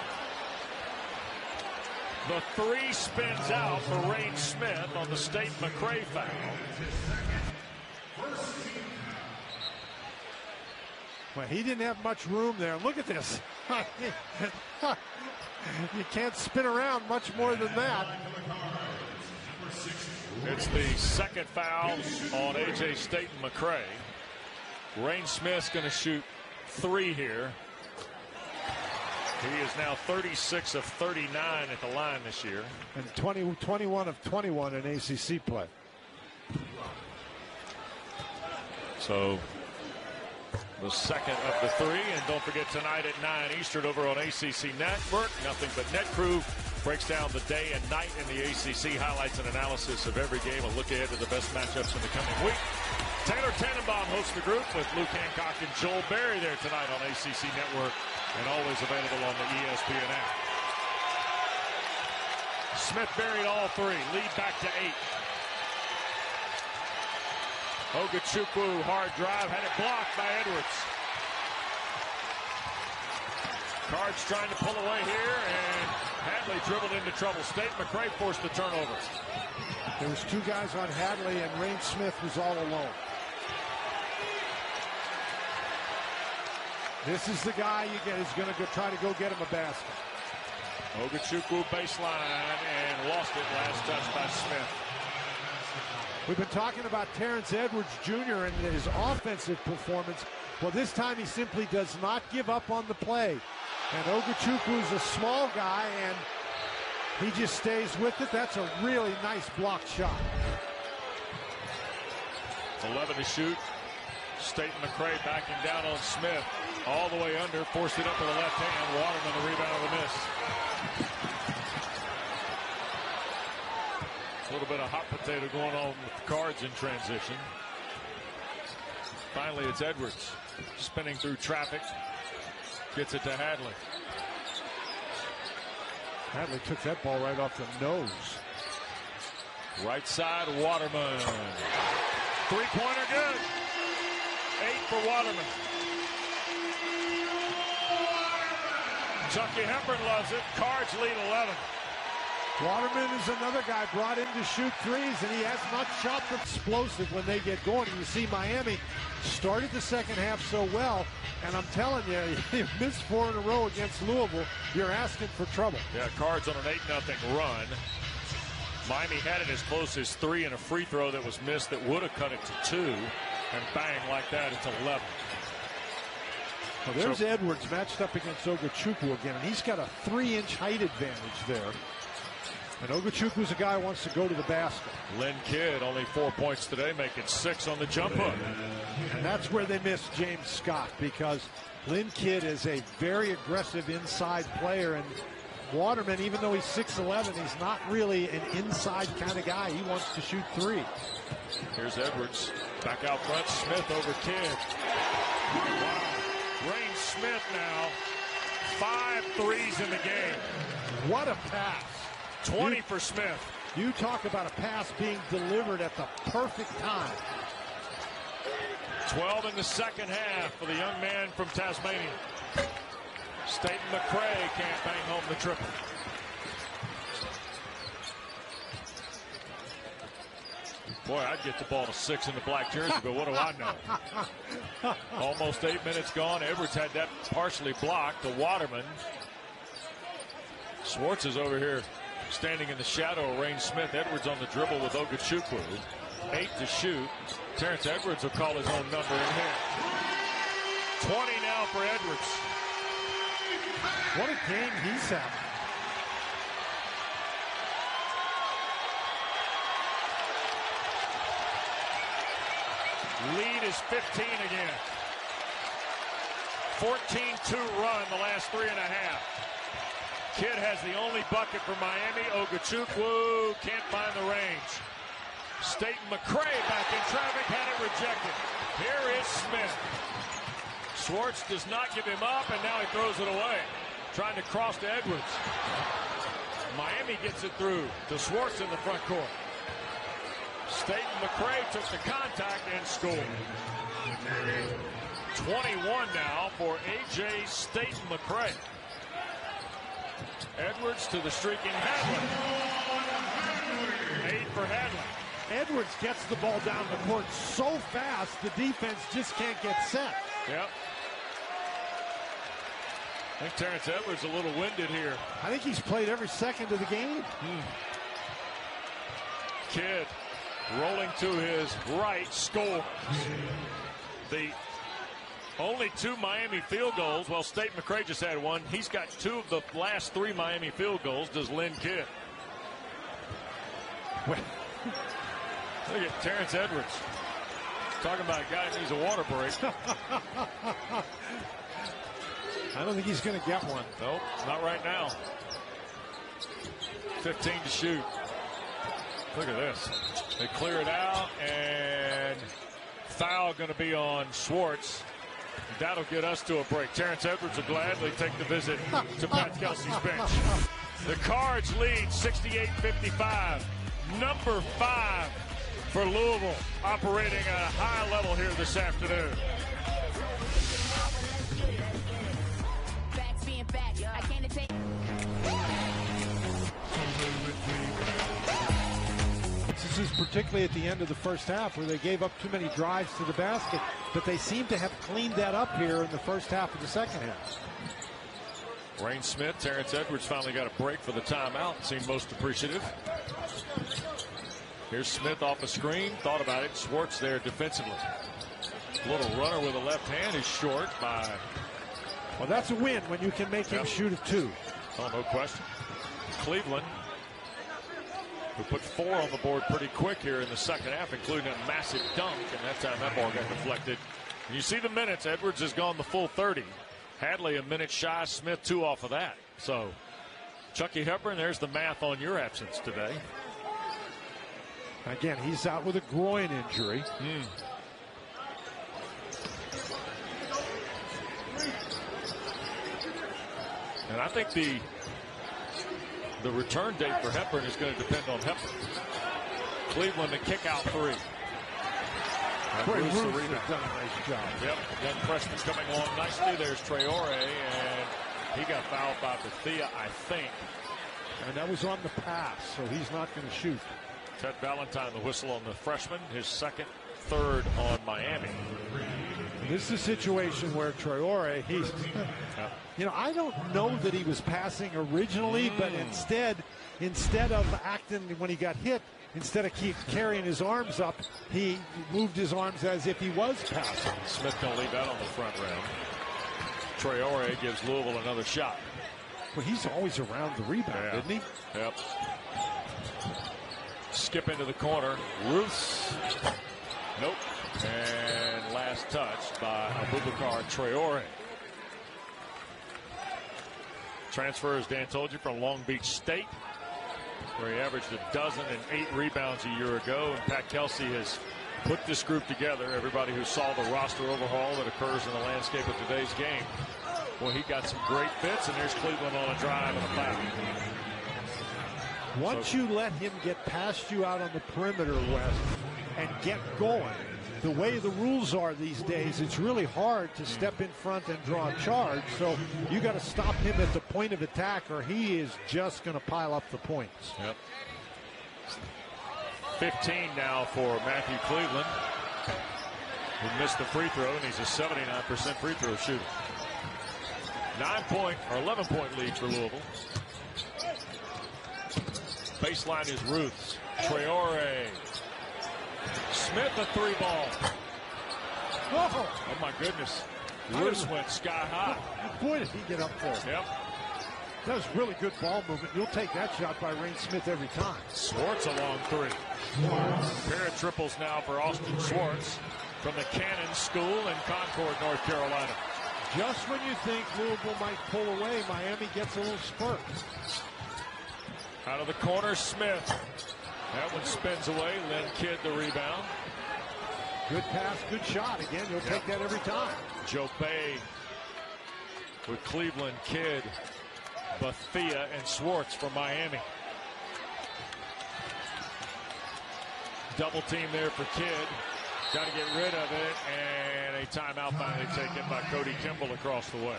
The 3 spins out for Rain Smith on the Staten McCray foul. Well, he didn't have much room there. Look at this. You can't spin around much more than that. It's the second foul on A.J. Staten McCray. Rain Smith's going to shoot 3 here. He is now 36 of 39 at the line this year. And 21 of 21 in ACC play. So the second of the 3. And don't forget tonight at 9 Eastern over on ACC Network. Nothing But Net Crew breaks down the day and night in the ACC. Highlights and analysis of every game. A look ahead to the best matchups in the coming week. Taylor Tannenbaum hosts the group with Luke Hancock and Joel Berry there tonight on ACC Network. And always available on the ESPN app. Smith buried all 3. Lead back to 8. Ogochukwu, hard drive, had it blocked by Edwards. Cards trying to pull away here, and Hadley dribbled into trouble. Staten McCray forced the turnover. There was 2 guys on Hadley, and Rain Smith was all alone. This is the guy you get who's going to try to go get him a basket. Ogachukwu baseline and lost it. Last touch by Smith. We've been talking about Terrence Edwards Jr. and his offensive performance. Well, this time he simply does not give up on the play. And Ogachukwu is a small guy, and he just stays with it. That's a really nice blocked shot. 11 to shoot. Staten McCray backing down on Smith. All the way under, forced it up with the left hand. Waterman the rebound with a miss. A little bit of hot potato going on with the Cards in transition. Finally, it's Edwards spinning through traffic. Gets it to Hadley. Hadley took that ball right off the nose. Right side, Waterman. Three-pointer good. 8 for Waterman. Chucky Hepburn loves it. Cards lead 11. Waterman is another guy brought in to shoot threes, and he has not shot from explosive when they get going. And you see Miami started the second half so well, and I'm telling you, you missed 4 in a row against Louisville. You're asking for trouble. Yeah, Cards on an 8-0 run. Miami had it as close as 3 and a free throw that was missed that would have cut it to 2. And bang, like that, it's 11. Well, there's Edwards matched up against Ogachukwu again, and he's got a 3-inch height advantage there. And Ogachukwu is a guy who wants to go to the basket. Lynn Kidd, only 4 points today, making 6 on the jump hook. And that's where they missed James Scott, because Lynn Kidd is a very aggressive inside player, and Waterman, even though he's 6'11", he's not really an inside kind of guy. He wants to shoot 3. Here's Edwards. Back out front. Smith over Kidd. Wow. Rain Smith now. 5 threes in the game. What a pass. 20 for Smith. You talk about a pass being delivered at the perfect time. 12 in the second half for the young man from Tasmania. Staten McCray can't bang home the triple. Boy, I'd get the ball to 6 in the black jersey, but what do I know? Almost 8 minutes gone. Edwards had that partially blocked to Waterman. Schwartz is over here standing in the shadow of Rain Smith. Edwards on the dribble with Ogachukwu. 8 to shoot. Terrence Edwards will call his own number in here. 20 now for Edwards. What a game he's having. Lead is 15 again. 14-2 run the last 3.5. Kidd has the only bucket for Miami. Ogachukwu can't find the range. Staten McCray back in traffic, had it rejected. Here is Smith. Schwartz does not give him up, and now he throws it away. Trying to cross to Edwards. Miami gets it through to Schwartz in the front court. Staten McCray took the contact and scored. 21 now for A.J. Staten McCray. Edwards to the streaking Hadley. 8 for Hadley. Edwards gets the ball down the court so fast, the defense just can't get set. Yep. I think Terrence Edwards a little winded here. I think he's played every second of the game. Kidd rolling to his right, scores. The only 2 Miami field goals. Well, Staten McCray just had 1. He's got 2 of the last 3 Miami field goals. Does Lynn Kidd? Look at Terrence Edwards. Talking about a guy who needs a water break. I don't think he's going to get one. Nope, not right now. 15 to shoot. Look at this. They clear it out, and foul going to be on Schwartz. That'll get us to a break. Terrence Edwards will gladly take the visit to Pat Kelsey's bench. The Cards lead 68-55. Number 5 for Louisville, operating at a high level here this afternoon. This is particularly at the end of the first half where they gave up too many drives to the basket. but they seem to have cleaned that up here in the first half of the second half. Rain Smith, Terrence Edwards finally got a break for the timeout. Seemed most appreciative. Here's Smith off a screen. Thought about it. Schwartz there defensively. Little runner with a left hand is short by. Well, that's a win when you can make him shoot a 2. Oh, no question. Cleveland, who put 4 on the board pretty quick here in the second half, including a massive dunk, and that time that ball got deflected. And you see the minutes. Edwards has gone the full 30. Hadley a minute shy. Smith 2 off of that. So, Chucky Hepburn, there's the math on your absence today. Again, he's out with a groin injury. And I think the return date for Hepburn is going to depend on Hepburn. Cleveland to kick out 3. Bruce has done a nice job. Yep, again, Preston coming along nicely. There's Traore, and he got fouled by Bethea, I think. And that was on the pass, so he's not going to shoot. Ted Valentine, the whistle on the freshman, his second, third on Miami. This is a situation where Traore, he's, I don't know that he was passing originally, but instead of acting when he got hit, instead of keep carrying his arms up, he moved his arms as if he was passing. Smith going to leave that on the front rim. Traore gives Louisville another shot. Well, he's always around the rebound, isn't he? Yep. Skip into the corner. Ruths. Nope. And last touch by Abubakar Traore. Transfer, as Dan told you, from Long Beach State, where he averaged 12 and 8 rebounds a year ago. And Pat Kelsey has put this group together. Everybody who saw the roster overhaul that occurs in the landscape of today's game. Well, he got some great fits, and there's Cleveland on a drive and a foul. Once you let him get past you out on the perimeter, West, and get going, the way the rules are these days, it's really hard to step in front and draw a charge. So you got to stop him at the point of attack, or he is just going to pile up the points. Yep. 15 now for Matthew Cleveland, who missed the free throw, and he's a 79% free throw shooter. 11-point lead for Louisville. Baseline is Ruths. Traore. Smith a 3-ball. Oh my goodness. Ruths went sky high. Boy, did he get up there. Yep. That was really good ball movement. You'll take that shot by Rain Smith every time. Schwartz a long 3. Pair of triples now for Austin Schwartz from the Cannon School in Concord, North Carolina. Just when you think Louisville might pull away, Miami gets a little spurt. Out of the corner, Smith. That one spins away. Len Kidd the rebound. Good pass, good shot. Again, you'll take that every time. Joe Bay with Cleveland, Kidd, Bethea, and Schwartz for Miami. Double team there for Kidd. Got to get rid of it, and a timeout finally taken by Cody Kimball across the way.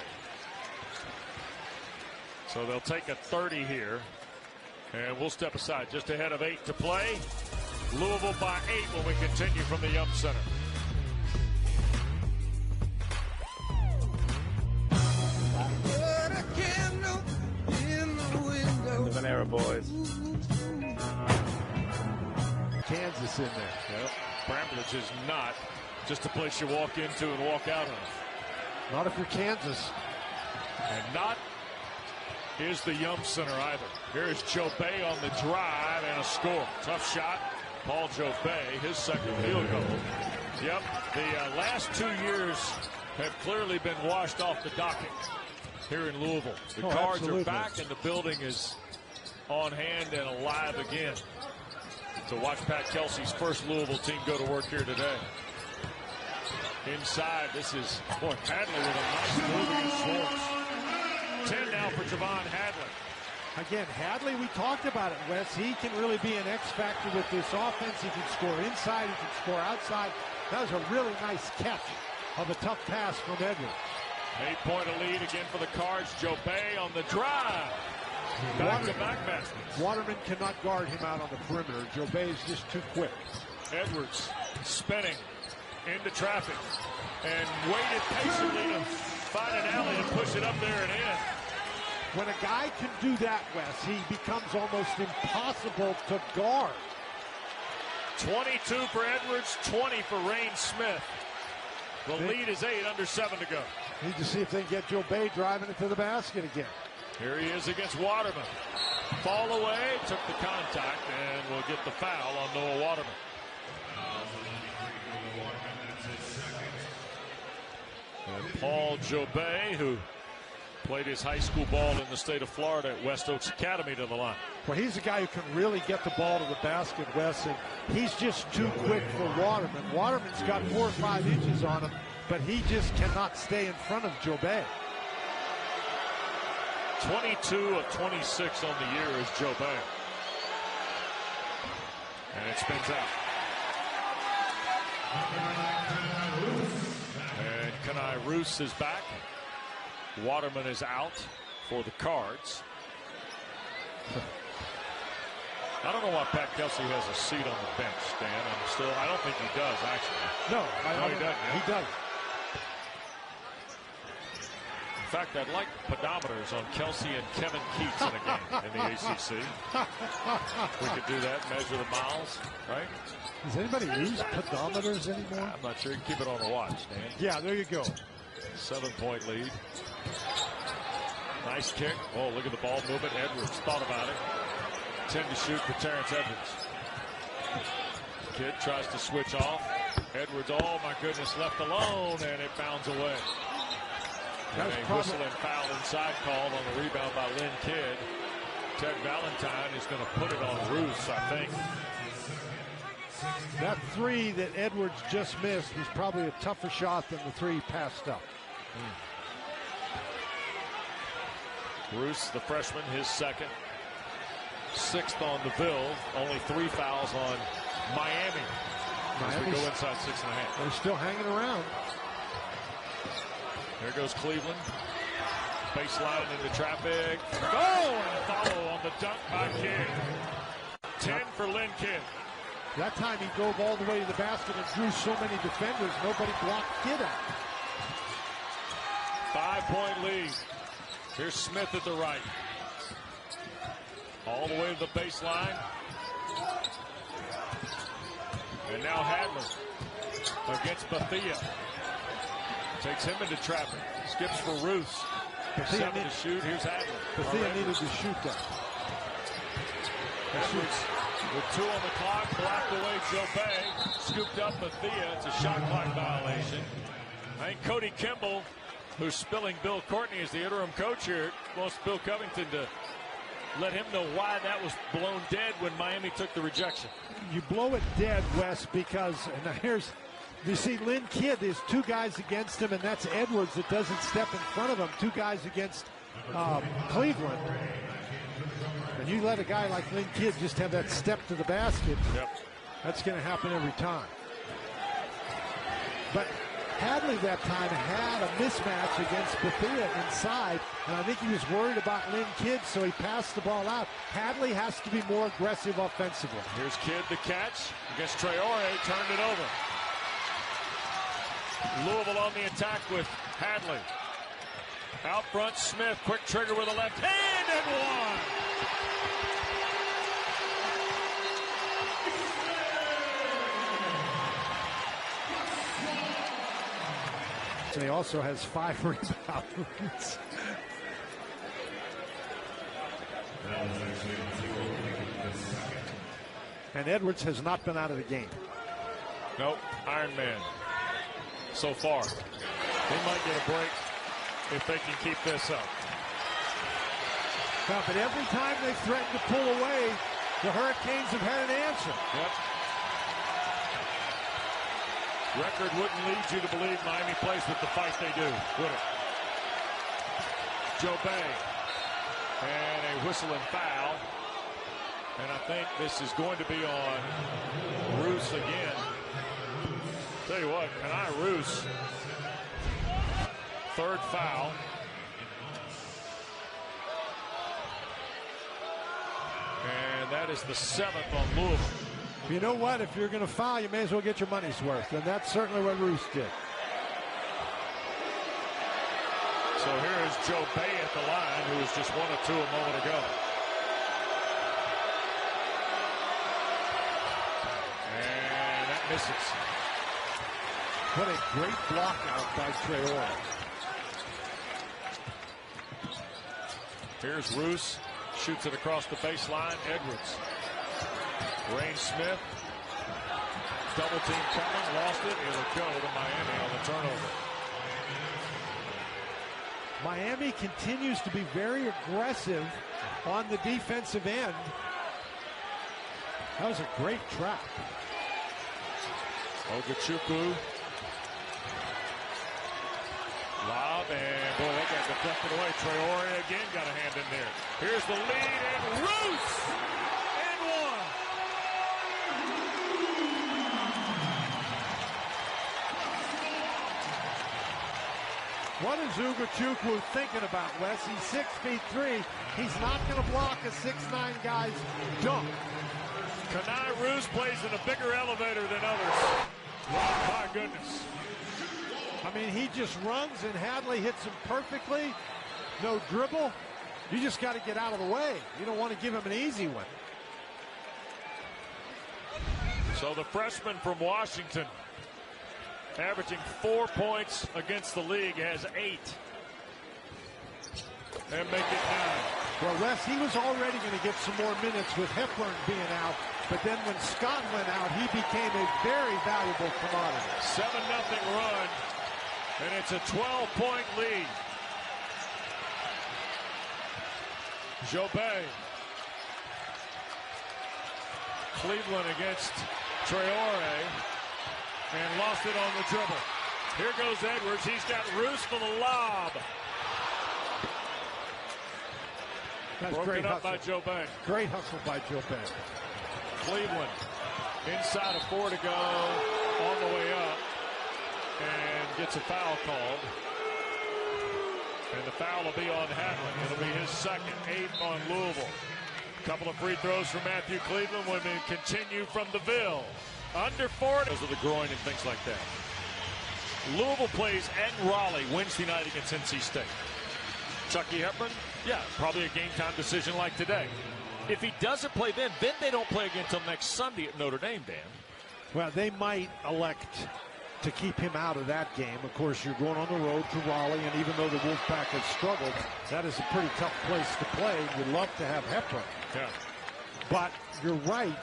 So they'll take a 30 here, and we'll step aside just ahead of 8 to play. Louisville by 8 when we continue from the Yum Center. The Vanera boys. Kansas in there. Yep. Bramblage is not just a place you walk into and walk out of. Not if you're Kansas. And not is the Yum Center either. Here's Joe Bay on the drive and a score. Tough shot. Paul Joe Bay, his second field goal. Yep, the last 2 years have clearly been washed off the docket here in Louisville. The Cards absolutely. are back, and the building is on hand and alive again. So watch Pat Kelsey's first Louisville team go to work here today. Inside, this is Hadley with a nice move against Schwartz. 10 now for Javon Hadley. Again, Hadley, we talked about it, Wes. He can really be an X factor with this offense. He can score inside, he can score outside. That was a really nice catch of a tough pass from Edwards. 8-point lead again for the Cards. Joe Bay on the drive. Back-to-back baskets. Waterman cannot guard him out on the perimeter. Joe Bay is just too quick. Edwards spinning into traffic. and waited patiently to find an alley and push it up there and in. When a guy can do that, Wes, he becomes almost impossible to guard. 22 for Edwards, 20 for Rain Smith. The lead is 8, under 7 to go. Need to see if they can get Joe Bay driving it to the basket again. Here he is against Waterman. Fall away, took the contact, and will get the foul on Noah Waterman. And Paul Jobay, who played his high school ball in the state of Florida at West Oaks Academy, to the line. Well, he's a guy who can really get the ball to the basket, Wes, and he's just too quick for Waterman. Waterman's got 4 or 5 inches on him, but he just cannot stay in front of Jobay. 22 of 26 on the year is Jobay. And it spins out. And Kenai Roos is back. Waterman is out for the Cards. I don't know why Pat Kelsey has a seat on the bench, Dan. I don't think he does, actually. No, he doesn't. He doesn't. In fact, I'd like pedometers on Kelsey and Kevin Keats in a game in the ACC. We could do that, measure the miles, right? Does anybody use pedometers anymore? I'm not sure. You can keep it on a watch, Dan. Yeah, there you go. 7-point lead. Nice kick. Oh, look at the ball movement. Edwards thought about it. 10 to shoot for Terrence Edwards. Kidd tries to switch off. Edwards, oh my goodness, left alone, and it bounds away. And a whistle and foul inside called on the rebound by Lynn Kidd. Ted Valentine is going to put it on Roos, I think. That 3 that Edwards just missed was probably a tougher shot than the 3 he passed up. Roos, the freshman, his second. 6th on the Ville. Only 3 fouls on Miami. As we go inside 6.5. They're still hanging around. There goes Cleveland. Baseline into traffic. Oh, and a follow on the dunk by Kidd. 10 for Lynn Kidd. That time he drove all the way to the basket and drew so many defenders, nobody blocked Kidd out. 5-point lead. Here's Smith at the right. All the way to the baseline. And now Hadley against Bethea. Takes him into traffic. Skips for Roos. 7 to shoot. Here's Hadley. Bethea needed to shoot that. Edwards with 2 on the clock. Blocked away Jobay. Scooped up Bethea. It's a shot clock violation. I think Cody Kimball, who's spilling Bill Courtney as the interim coach here, wants Bill Covington to let him know why that was blown dead when Miami took the rejection. You blow it dead, Wes, because now here's, you see Lynn Kidd, there's 2 guys against him, and that's Edwards that doesn't step in front of him. 2 guys against Cleveland. And you let a guy like Lynn Kidd just have that step to the basket. Yep. That's going to happen every time. But Hadley that time had a mismatch against Bethea inside, and I think he was worried about Lynn Kidd, so he passed the ball out. Hadley has to be more aggressive offensively. Here's Kidd the catch against Traore, turned it over. Louisville on the attack with Hadley. Out front, Smith, quick trigger with a left hand and one. And he also has 5 rebounds. And Edwards has not been out of the game. Nope, Iron Man so far. They might get a break if they can keep this up. But every time they threaten to pull away, the Hurricanes have had an answer. Yep. Record wouldn't lead you to believe Miami plays with the fight they do, would it? Jobay. And a whistle and foul. And I think this is going to be on Roos again. Tell you what, Kenai Roos, 3rd foul. And that is the 7th on Louisville. You know what? If you're going to foul, you may as well get your money's worth. And that's certainly what Roos did. So here is Joe Bay at the line, who was just 1 of 2 a moment ago. And that misses. What a great block out by Traore. Here's Roos. Shoots it across the baseline. Edwards. Rain Smith. Double team coming. Lost it. It'll go to Miami on the turnover. Miami continues to be very aggressive on the defensive end. That was a great trap. Ogachukwu. Lob, and boy, that got deflected away. Traore again got a hand in there. Here's the lead, and Roos! And one! What is Ogachukwu thinking about, Wes? He's 6'3". He's not going to block a 6'9" guy's dunk. Kenai Roos plays in a bigger elevator than others. My goodness. I mean, he just runs, and Hadley hits him perfectly. No dribble. You just got to get out of the way. You don't want to give him an easy one. So the freshman from Washington, averaging 4 points against the league, has 8. And make it 9. Well, Wes, he was already going to get some more minutes with Hepburn being out. But then when Scott went out, he became a very valuable commodity. 7-0 run. And it's a 12-point lead. Jobay. Cleveland against Traore. And lost it on the dribble. Here goes Edwards. He's got Roos for the lob. That's broken great up hustle. by Jobay. Great hustle by Jobay. Cleveland inside of 4 to go, on the way up, and gets a foul called. And the foul will be on Hadley. It'll be his second, 8th on Louisville. Couple of free throws from Matthew Cleveland. When we continue from the Ville. Under 40. Because of the groin and things like that. Louisville plays at Raleigh Wednesday night against NC State. Chucky Hepburn? Yeah, probably a game time decision like today. If he doesn't play then they don't play again until next Sunday at Notre Dame, Dan. Well, they might elect to keep him out of that game. Of course, you're going on the road to Raleigh, and even though the Wolfpack has struggled, that is a pretty tough place to play. You'd love to have Hepburn. Yeah. But you're right.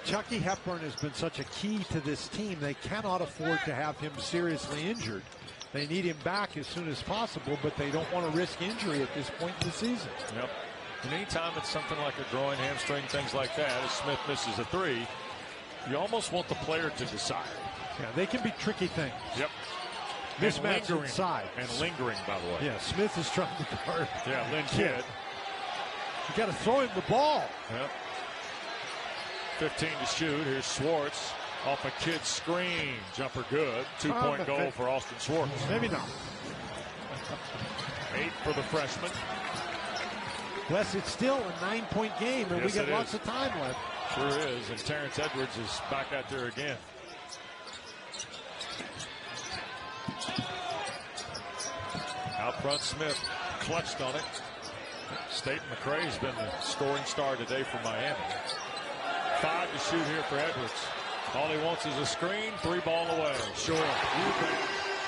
Chucky Hepburn has been such a key to this team. They cannot afford to have him seriously injured. They need him back as soon as possible, but they don't want to risk injury at this point in the season. Yep. And anytime it's something like a groin, hamstring, things like that, as Smith misses a 3, you almost want the player to decide. Yeah, they can be tricky things. Yep. Mismatch inside. And lingering, by the way. Yeah, Smith is trying to guard. Yeah, Lynn Kidd. You got to throw him the ball. Yep. 15 to shoot. Here's Schwartz off a Kidd screen. Jumper good. 2-point goal for Austin Schwartz. Maybe not. 8 for the freshman. Wes, it's still a 9-point game, and yes, we got lots of time left. Sure is, and Terrence Edwards is back out there again. Out front, Smith clutched on it. Staten McRae has been the scoring star today for Miami. 5 to shoot here for Edwards. All he wants is a screen, 3 ball away. Sure.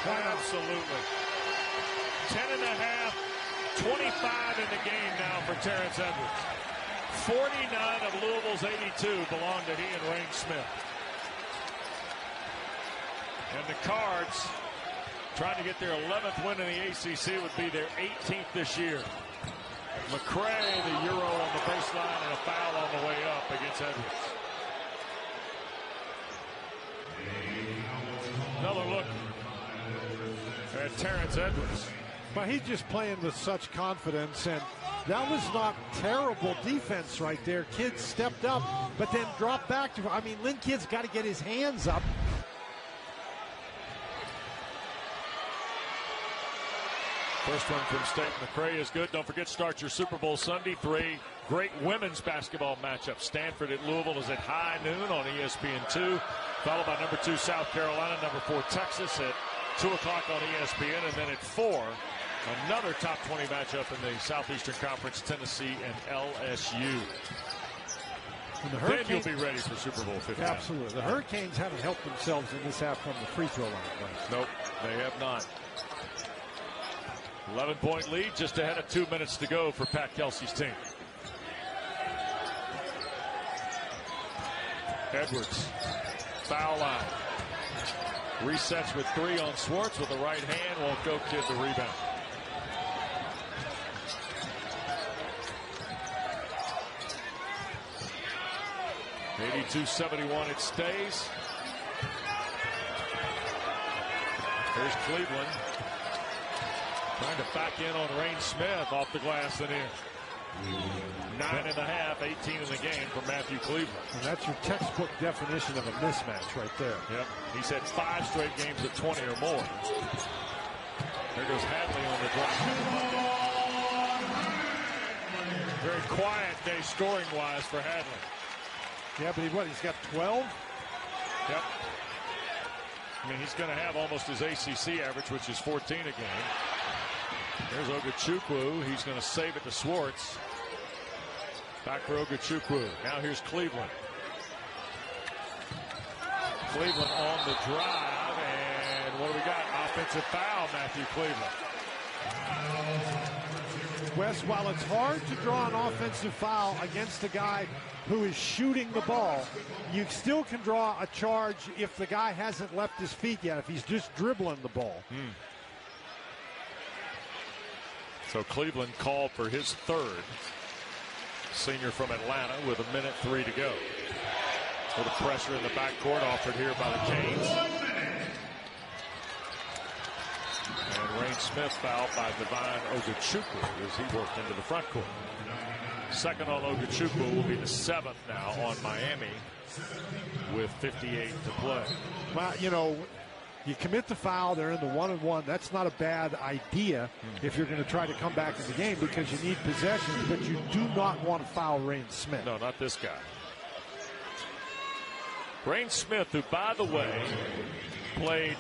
Absolutely. 10.5. 25 in the game now for Terrence Edwards. 49 of Louisville's 82 belong to he and Rain Smith. And the Cards, trying to get their 11th win in the ACC, would be their 18th this year. McRae, the Euro on the baseline, and a foul on the way up against Edwards. Another look at Terrence Edwards. But he's just playing with such confidence, and that was not terrible defense right there. Kidd stepped up, but then dropped back to, I mean, Lynn Kidd's got to get his hands up. First one from Staten McRae is good. Don't forget, start your Super Bowl Sunday. 3 great women's basketball matchups. Stanford at Louisville is at high noon on ESPN2, followed by number 2 South Carolina, number 4 Texas at 2 o'clock on ESPN, and then at 4 Another top 20 matchup in the Southeastern Conference, Tennessee and LSU. Then you'll be ready for Super Bowl 50. Absolutely. The Hurricanes haven't helped themselves in this half from the free throw line. Nope, they have not. 11-point lead, just ahead of 2 minutes to go for Pat Kelsey's team. Edwards, foul line. Resets with 3 on Swartz with the right hand. Won't go. Kid the rebound. .82-71 it stays. Here's Cleveland. Trying to back in on Rain Smith off the glass and in. 9.5, 18 in the game for Matthew Cleveland. And that's your textbook definition of a mismatch right there. Yep. He's had 5 straight games of 20 or more. There goes Hadley on the drive. Very quiet day scoring-wise for Hadley. Yeah, but he's got 12? Yep. I mean, he's going to have almost his ACC average, which is 14 a game. There's Ogachukwu. He's going to save it to Swartz. Back for Ogachukwu. Now here's Cleveland. Cleveland on the drive. And what do we got? Offensive foul, Matthew Cleveland. Wes, while it's hard to draw an offensive foul against a guy who is shooting the ball, you still can draw a charge if the guy hasn't left his feet yet, if he's just dribbling the ball. So Cleveland called for his third. Senior from Atlanta with 1:03 to go. For the pressure in the backcourt offered here by the Canes. And Rain Smith fouled by Divine Ogachukwu as he worked into the front court. Second on Ogachukwu will be the 7th now on Miami with 58 to play. Well, you know, you commit the foul, they're in the 1-on-1. That's not a bad idea if you're going to try to come back in the game because you need possessions, but you do not want to foul Rain Smith. No, not this guy. Rain Smith, who, by the way, played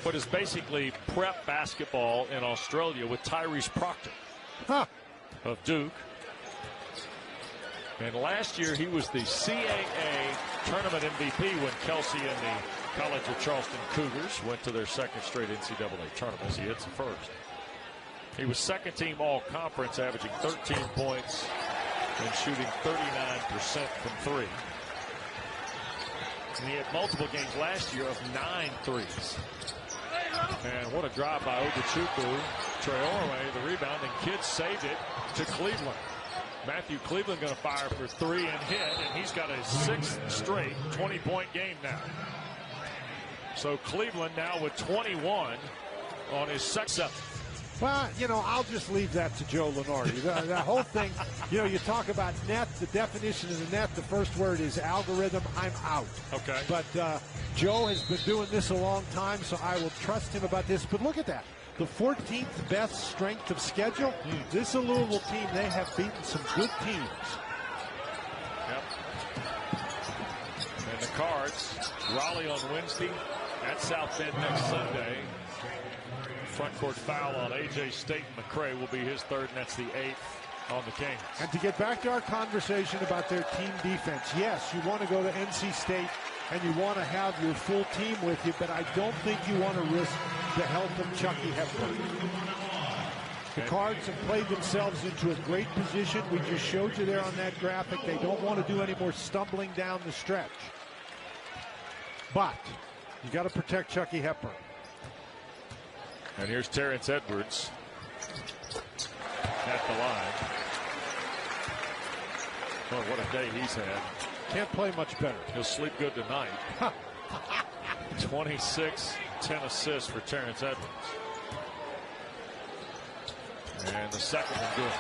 what is basically prep basketball in Australia with Tyrese Proctor of Duke. And last year he was the CAA tournament MVP when Kelsey and the College of Charleston Cougars went to their second straight NCAA tournaments. He hits the first. He was second team all conference, averaging 13 points and shooting 39% from 3. And he had multiple games last year of 9 threes. And what a drive by Ogachukwu. Traore, the rebound, and Kidd saved it to Cleveland. Matthew Cleveland going to fire for 3 and hit, and he's got a 6th straight 20-point game now. So Cleveland now with 21 on his 7th. Well, you know, I'll just leave that to Joe Lenardi. That whole thing, you know, you talk about net, the definition of the net, the first word is algorithm. I'm out. Okay. But Joe has been doing this a long time, so I will trust him about this. But look at that. The 14th best strength of schedule. This is a Louisville team. They have beaten some good teams. Yep. And the Cards, Raleigh on Wednesday, at South Bend next Sunday. Front court foul on A.J. State McCray will be his 3rd, and that's the 8th on the Canes. And to get back to our conversation about their team defense, yes, you want to go to NC State and you want to have your full team with you, but I don't think you want to risk the health of Chucky Hepburn. The Cards have played themselves into a great position. We just showed you there on that graphic. They don't want to do any more stumbling down the stretch. But you got to protect Chucky Hepburn. And here's Terrence Edwards at the line. Oh, what a day he's had. Can't play much better. He'll sleep good tonight. 26, 10 assists for Terrence Edwards. And the second one good.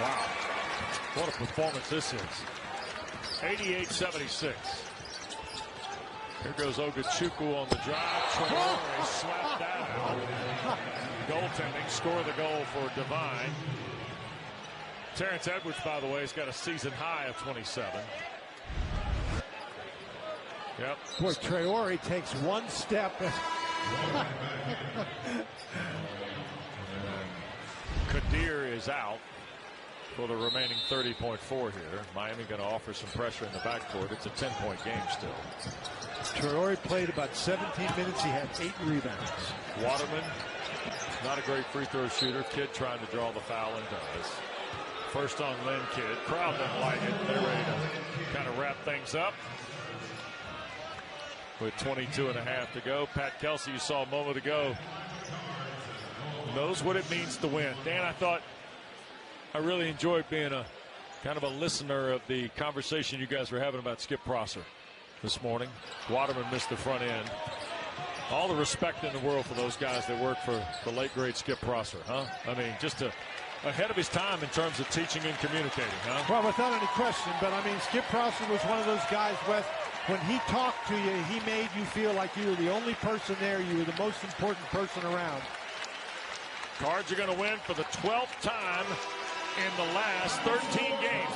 Wow. What a performance this is. 88-76. Here goes Ogachukwu on the drive. Traore slapped that out. Goaltending, score the goal for Divine. Terrence Edwards, by the way, has got a season high of 27. Yep. Boy, Traore takes one step. Kadir is out for the remaining 30.4 here. Miami going to offer some pressure in the backcourt. It's a 10-point game still. Traore played about 17 minutes. He had 8 rebounds. Waterman, not a great free throw shooter. Kidd trying to draw the foul and does. First on Lynn Kidd. Crowd doesn't like it. They're ready to kind of wrap things up. With 22.5 to go. Pat Kelsey, you saw a moment ago, knows what it means to win. Dan, I really enjoyed being a kind of a listener of the conversation you guys were having about Skip Prosser this morning. Waterman missed the front end. All the respect in the world for those guys that work for the late great Skip Prosser, huh? I mean, just ahead of his time in terms of teaching and communicating, huh? Well, without any question, but I mean, Skip Prosser was one of those guys, Wes, when he talked to you, he made you feel like you were the only person there. You were the most important person around. Cards are going to win for the 12th time in the last 13 games.